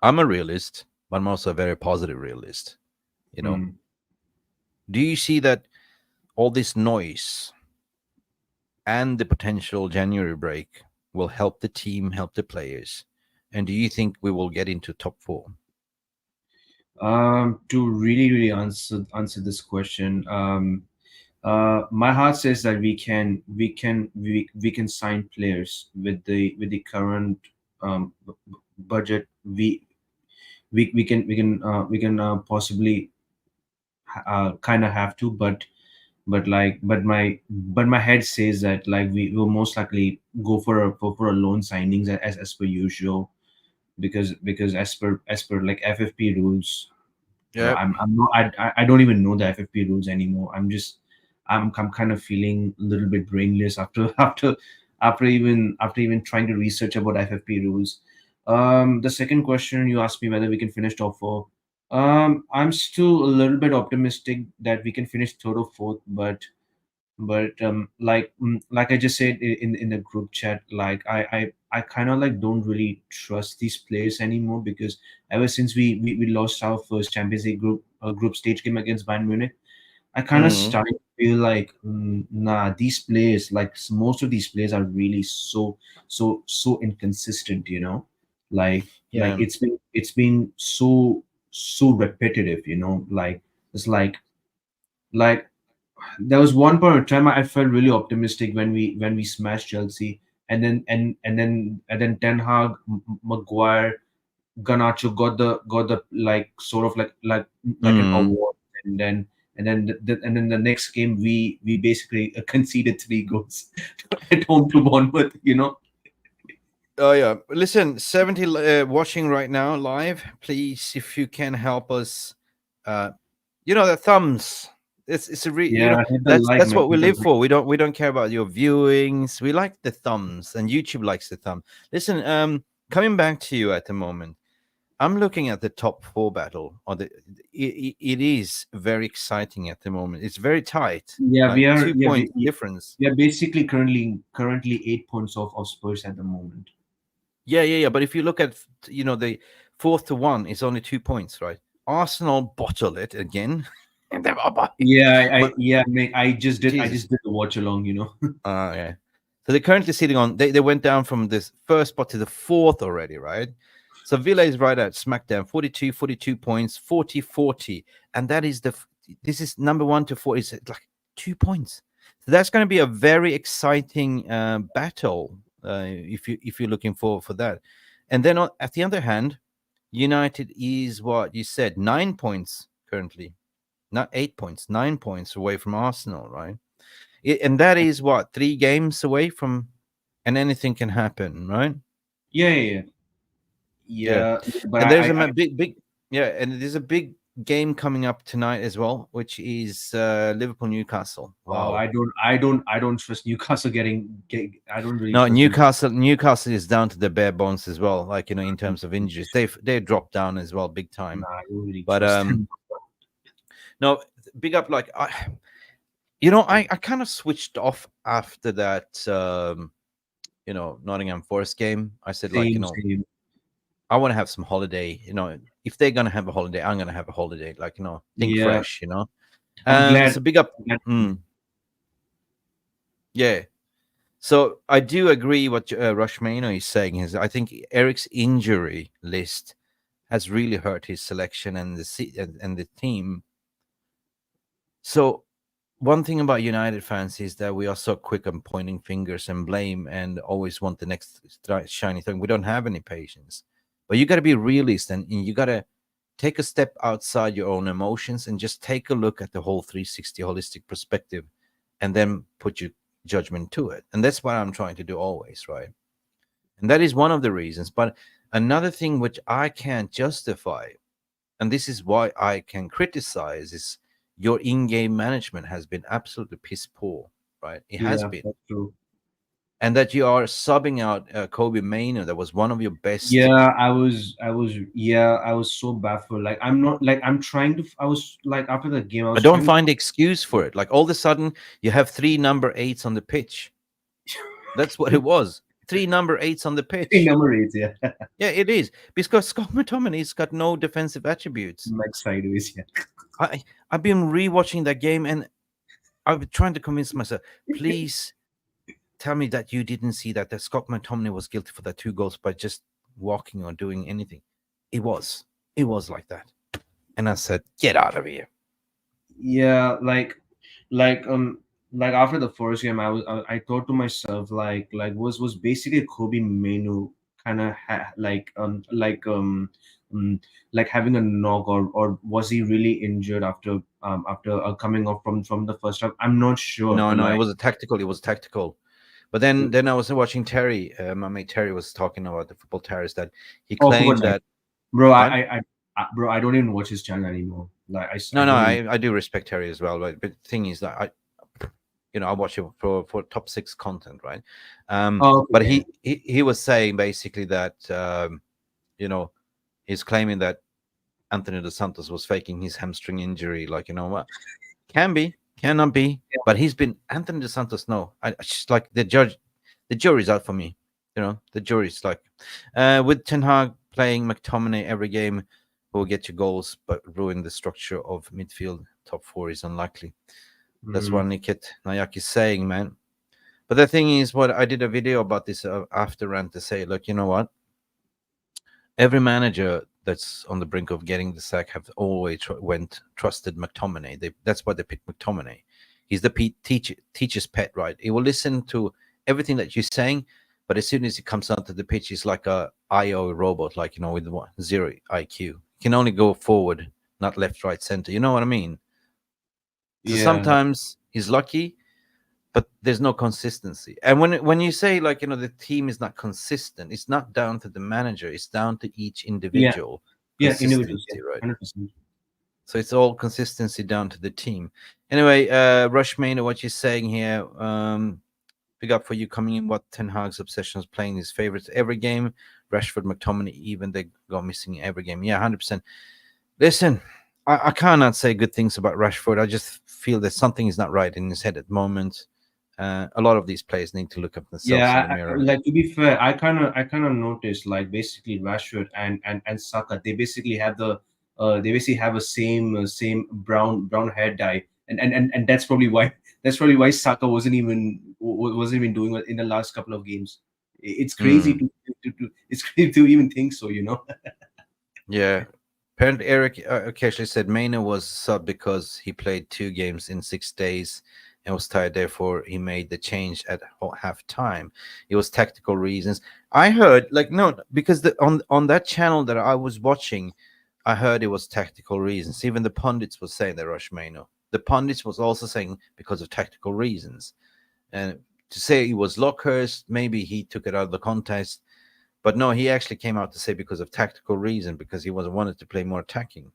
I'm a realist, but I'm also a very positive realist. Do you see that all this noise and the potential January break will help the team, help the players? And do you think we will get into top 4? To really answer this question, My heart says that we can sign players with the current budget. We can possibly kind of have to, but my head says that like we will most likely go for a loan signings as per usual, because as per like FFP rules. Yeah. I'm not. I don't even know the FFP rules anymore. I'm kind of feeling a little bit brainless after after even trying to research about FFP rules. The second question you asked me whether we can finish top four. I'm still a little bit optimistic that we can finish third or fourth, but like I just said in the group chat, like I kind of like don't really trust these players anymore, because ever since we lost our first Champions League group stage game against Bayern Munich, I kind of Mm. started to feel like, nah, these players, like most of these players are really so inconsistent, like Yeah. it's been so repetitive, like it's like there was one point of time I felt really optimistic when we smashed Chelsea, and then Ten Hag, Maguire, Garnacho got the like sort of like an Mm. award, and then the next game we basically conceded 3 goals at home to Bournemouth. Oh yeah. Listen, 70 watching right now live. Please, if you can help us, uh, the thumbs. It's a Yeah, hit the like, that's man. what we Hit the live like. for. We don't care about your viewings. We like the thumbs, and YouTube likes the thumb. Listen, coming back to you at the moment, I'm looking at the top four battle. It is very exciting at the moment. It's very tight, Yeah, like we are. two Yeah, point difference. we are basically currently 8 points of Spurs at the moment. Yeah. But if you look at the fourth to one, it's only 2 points, right? Arsenal bottle it again, and they're up by. Yeah, But mate, I Jesus, just did the watch along. yeah. So they're currently sitting on. They went down from this first spot to the fourth already, right? So Villa is right at smackdown, 42 points, 40, and that is this is number 1 to 4 is like 2 points. So that's going to be a very exciting battle if you're looking for that. And then at the other hand, United is what you said, 9 points currently, not 8 points, 9 points away from Arsenal, right? And that is what 3 games away from, and anything can happen, right? Yeah, yeah, yeah. Yeah, Yeah, but and there's I big, yeah, and there's a big game coming up tonight as well, which is Liverpool Newcastle. oh, Wow. I don't trust Newcastle I don't really No, trust Newcastle. Newcastle is down to the bare bones as well. Like in terms of injuries, they dropped down as well, big time. Nah, I don't really But trust them. no, big up. Like I kind of switched off after that. Nottingham Forest game. I said like Same. I want to have some holiday. If they're gonna have a holiday, I'm gonna have a holiday. Like think Yeah, fresh. I'm glad. So big up. I'm glad. Yeah. So I do agree what Rushmano is saying. Is I think Eric's injury list has really hurt his selection and and the team. So one thing about United fans is that we are so quick on pointing fingers and blame and always want the next shiny thing. We don't have any patience. But you got to be realist and you got to take a step outside your own emotions and just take a look at the whole 360 holistic perspective and then put your judgment to it. And that's what I'm trying to do always, right? And that is one of the reasons. But another thing which I can't justify, and this is why I can criticize, is your in-game management has been absolutely piss poor, right? It has Yeah, been. that's true. And that you are subbing out Kobe Maynard, that was one of your best. Yeah, I was so baffled. Like, I'm not like I'm trying to. I was like after the game, I I was don't trying to. find excuse for it. Like all of a sudden, you have 3 number 8s on the pitch. That's what it was. 3 number 8s on the pitch. Number 8, yeah, Yeah, it is because Scott McTominay's got no defensive attributes. like sideways, yeah. I've been rewatching that game and I've been trying to convince myself. Please tell me that you didn't see that Scott McTominay was guilty for the 2 goals by just walking or doing anything. It was like that, and I said, "Get out of here." Yeah, like like like after the first game, I thought to myself was basically Kobe Menu kind of um, like having a knock, or was he really injured after coming off from the first half? I'm not sure. No, You know, no, it was a tactical. It was tactical. But then I was watching Terry. My mate Terry was talking about the football terrorist that he oh, football claimed time, that bro. what? Bro, I don't even watch his channel anymore. Like No, I no, don't even. I do respect Terry as well. But the thing is that I watch it for top six content, right? Oh, But okay. he was saying basically that you know he's claiming that Anthony Dos Santos was faking his hamstring injury. Like what can be, cannot be. But he's been Anthony Dos Santos. No, I just like the jury's out for me. The jury's like with Ten Hag playing McTominay every game, who will get you goals but ruin the structure of midfield. Top four is unlikely. That's what Mm, Nikit Nayak is saying, man. But the thing is, what I did a video about this after rant to say, look, you know what? Every manager that's on the brink of getting the sack have always trusted McTominay. That's why they picked McTominay. He's the teacher's pet, right? He will listen to everything that you're saying, but as soon as he comes onto the pitch, he's like a IO robot, like with zero IQ. He can only go forward, not left, right, center. You know what I mean? So yeah, sometimes he's lucky, but there's no consistency. And when you say the team is not consistent, it's not down to the manager, it's down to each yeah, individual yeah. Individuals, yeah, consistency, right? 100%. So it's all consistency down to the team. Anyway, Rushmane, what you're saying here, big up for you coming in. What Ten Hag's obsession is playing his favorites every game. Rashford, McTominay, even they go missing every game. Yeah, 100%. Listen, I cannot say good things about Rashford. I just feel that something is not right in his head at the moment. A lot of these players need to look at themselves in Yeah, the mirror. like to be fair, I kind of noticed like basically Rashford and Saka, they basically have a same brown hair dye, and that's probably why Saka wasn't even doing well in the last couple of games. It's crazy Mm, to it's crazy to even think so, you know. yeah. Apparently, Eric occasionally said Maina was sub because he played 2 games in 6 days and was tired. Therefore, he made the change at half time. It was tactical reasons. I heard, no, because on that channel that I was watching, I heard it was tactical reasons. Even the pundits was saying that Rush Maino. The pundits was also saying because of tactical reasons. And to say it was Lockhurst, maybe he took it out of the context. But no, he actually came out to say because of tactical reason, because he wanted to play more attacking.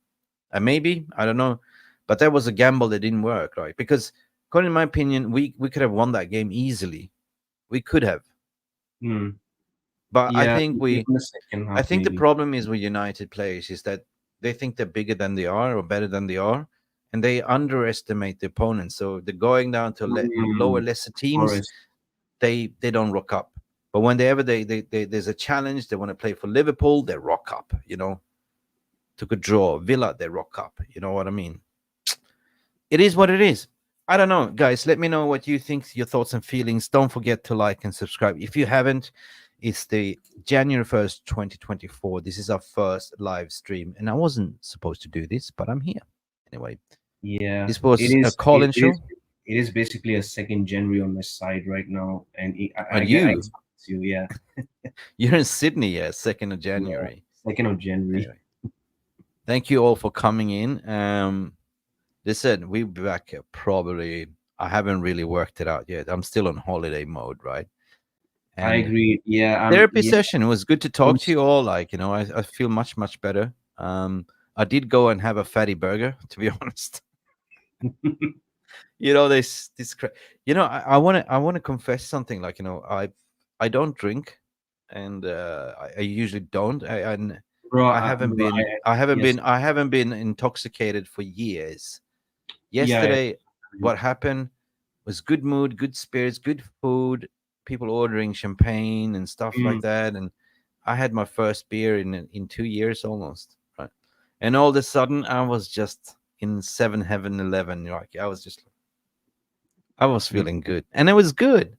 And maybe, I don't know. But that was a gamble that didn't work, right? Because, according to my opinion, we could have won that game easily. We could have. Hmm. But I Yeah, think in the second I half think the maybe. problem is with United players is that they think they're bigger than they are or better than they are, and they underestimate the opponent. So they're going down to lower, Hmm. lesser teams. Forest. They don't rock up. But when there's a challenge, they want to play for Liverpool, they rock up. Took a draw, Villa, they rock up. You know what I mean? It is what it is. I don't know, guys. Let me know what you think, your thoughts and feelings. Don't forget to like and subscribe if you haven't. It's the January 1st, 2024. This is our first live stream, and I wasn't supposed to do this, but I'm here anyway. Yeah, This was it a is. call-in It is. show. It is basically a second January on my side right now, and Are I you? guess you. Yeah, You're in Sydney, yeah, 2nd of yeah. January. 2nd of January. Anyway, thank you all for coming in. Listen, we'll be back probably. I haven't really worked it out yet. I'm still on holiday mode, right? I And agree. Yeah. therapy Yeah. session. It was good to I'm talk to you all. I feel much better. I did go and have a fatty burger, to be honest. This I want to confess something. I don't drink, and I usually don't. bro. I haven't Bro. been I haven't Yes. been I haven't been intoxicated for years. Yeah. Yesterday, what happened was good mood, good spirits, good food, people ordering champagne and stuff like Mm, that, and I had my first beer in 2 years almost, right? And all of a sudden, I was just in seven heaven 11. Like I was mm, feeling good, and it was good,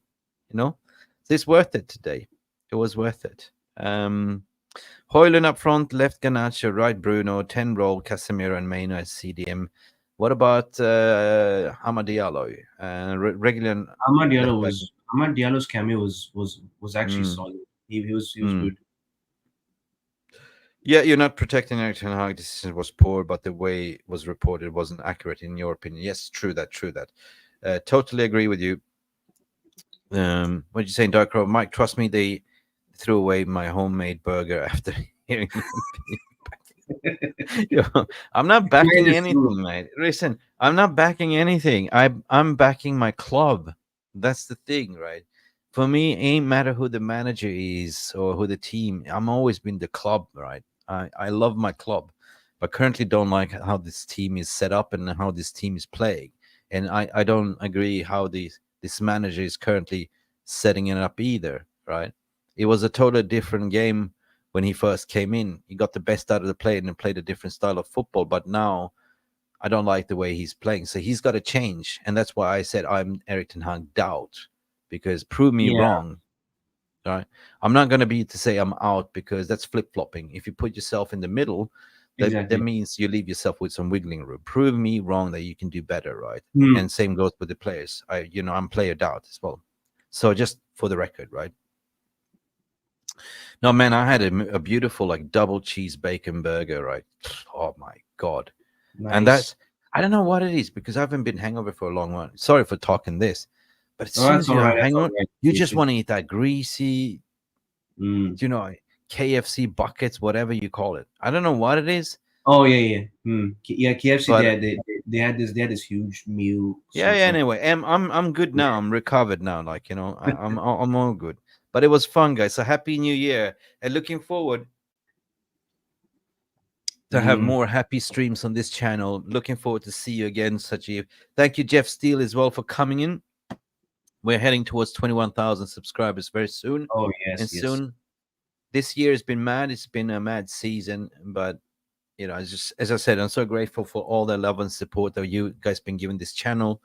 you know. So it's worth it today. It was worth it. Hoyland up front, left Garnacho, right Bruno, 10 roll, Casemiro and Maino as CDM. What about Amad Diallo? Regular Ahmad left Diallo back. was Ahmad Diallo's cameo was actually Mm, solid. He was mm. good. Yeah, you're not protecting Eric Ten Hag. Decision was poor, but the way it was reported wasn't accurate in your opinion. Yes, true that. True that. Totally agree with you. What you saying, Dark Crow? Mike, trust me, they threw away my homemade burger after hearing them. Yo, I'm not backing Yeah, it's true. anything, mate. Listen, I'm not backing anything. I'm backing my club. That's the thing, right? For me, it ain't matter who the manager is or who the team. I'm always been the club, right? I love my club, but currently don't like how this team is set up and how this team is playing. And I don't agree how this manager is currently setting it up either, right? It was a totally different game when he first came in. He got the best out of the play and played a different style of football. But now I don't like the way he's playing. So he's got to change. And that's why I said I'm Eric Ten Hag doubt, because prove me Yeah, wrong. Right. I'm not going to be to say I'm out, because that's flip flopping. If you put yourself in the middle, that exactly. means you leave yourself with some wiggling room. Prove me wrong that you can do better. Right. Hmm. And same goes with the players. I'm player doubt as well. So just for the record, right? No, man, I had a beautiful like double cheese bacon burger, right? Oh my god! And Nice. that's, I don't know what it is, because I haven't been hangover for a long while. Sorry for talking this, but as Oh, soon that's as all you right. have That's all hangover, right. you just want to eat that greasy, Mm. you know, KFC buckets, whatever you call it. I don't know what it is, Oh yeah, yeah. Yeah, KFC. but They had this huge meal. yeah, So yeah. so Anyway, I'm good yeah. now. I'm recovered now. Like I'm all good. But it was fun, guys. So happy New Year, and looking forward to have Mm. more happy streams on this channel. Looking forward to see you again, Sajeev. Thank you, Jeff Steele, as well, for coming in. We're heading towards 21,000 subscribers very soon. Oh And yes, yes. soon, this year has been mad. It's been a mad season. But, as I said, I'm so grateful for all the love and support that you guys been giving this channel.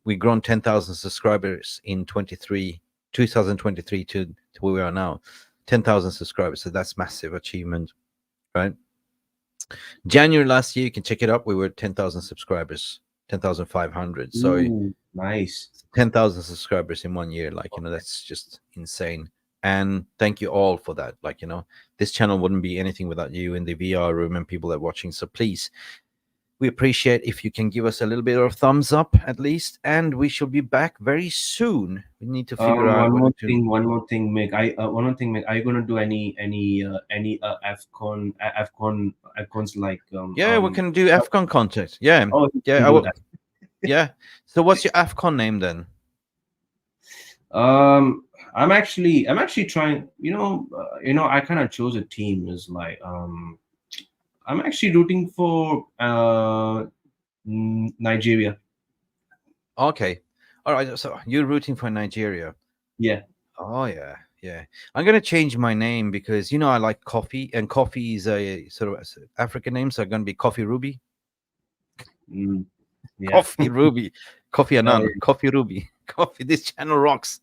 We've grown 10,000 subscribers in 2023 to where we are now. 10,000 subscribers. So that's massive achievement, right? January last year, you can check it up. We were 10,000 subscribers, 10,500. So Ooh, nice. 10,000 subscribers in 1 year, that's just insane. And thank you all for that. This channel wouldn't be anything without you in the VR room and people that are watching. So please, we appreciate if you can give us a little bit of thumbs up at least. And we shall be back very soon. We need to figure out One whether more to. thing. One more thing, Mick. One more thing, Mick. Are you gonna do any Afcons like Yeah, we can do AFCON content. Yeah. Oh, you Yeah. can I do will. that. Yeah. So what's your AFCON name then? I'm actually trying. I kind of chose a team. Is like I'm actually rooting for Nigeria. Okay. All right. So you're rooting for Nigeria. Yeah. Oh yeah, yeah. I'm gonna change my name because I like coffee, and coffee is a sort of African name, so I'm gonna be Coffee Ruby, Mm, yeah. Coffee Ruby, Coffee Oh, Anand, Coffee Ruby, Coffee. This channel rocks.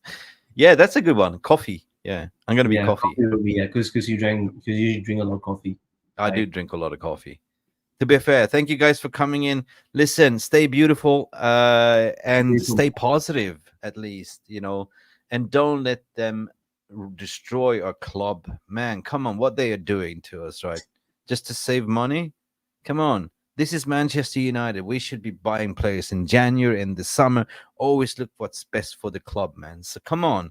Yeah, that's a good one. Coffee. Yeah, I'm gonna be yeah. coffee. Coffee will be, yeah, because you drink a lot of coffee. I do Right? drink a lot of coffee. To be fair, thank you guys for coming in. Listen, stay beautiful, and stay positive at least, and don't let them destroy our club. Man, come on, what they are doing to us, right? Just to save money? Come on. This is Manchester United. We should be buying players in January and the summer. Always look what's best for the club, man. So come on.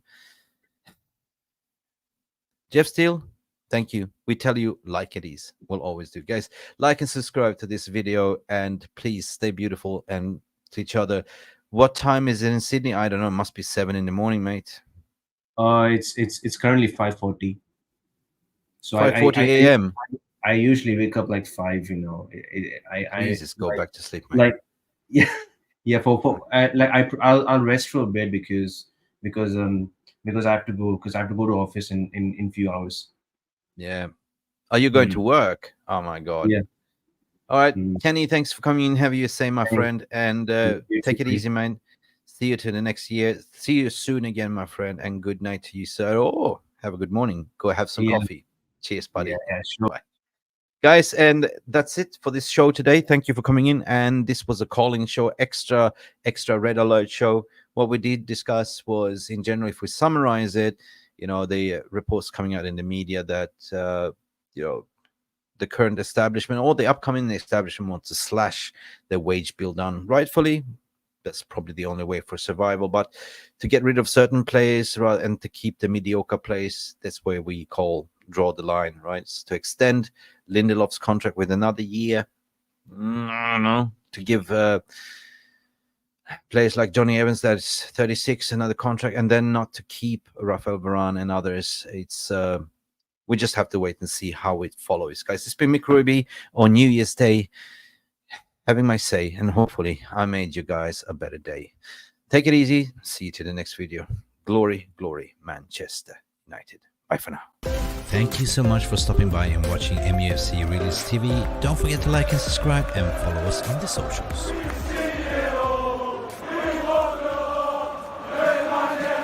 Jeff Steele, thank you. We tell you like it is. We'll always do. Guys, like and subscribe to this video, and please stay beautiful and to each other. What time is it in Sydney? I don't know. It must be 7 in the morning, mate. It's currently 5:40. So 5:40 a.m. I usually wake up like 5. Please just go back to sleep, mate. Like yeah, yeah. I'll rest for a bit because I have to go to office in few hours. Yeah. Are you going to work? Oh my God. Yeah. All right, Mm. Kenny, thanks for coming in. Have you say, my friend, and take it too. easy, man. See you to the next year. See you soon again, my friend, and good night to you, sir. Oh, have a good morning. Go have some Yeah. coffee. Cheers, buddy. Yeah, sure. Bye. guys, and that's it for this show today. Thank you for coming in. And this was a calling show, extra red alert show. What we did discuss was, in general, if we summarize it, the reports coming out in the media that the current establishment or the upcoming establishment wants to slash their wage bill down. Rightfully, that's probably the only way for survival. But to get rid of certain players and to keep the mediocre players, that's where we draw the line, right? So to extend Linderlofs' contract with another year, to give players like Jony Evans, that's 36, another contract, and then not to keep Rafael Varanes and others. It's we just have to wait and see how it follows, guys. It's been Mick Ruby on New Year's Day, having my say, and hopefully I made you guys a better day. Take it easy. See you to the next video. Glory, glory, Manchester United. Bye for now. Thank you so much for stopping by and watching MUFC Realist TV. Don't forget to like and subscribe and follow us on the socials.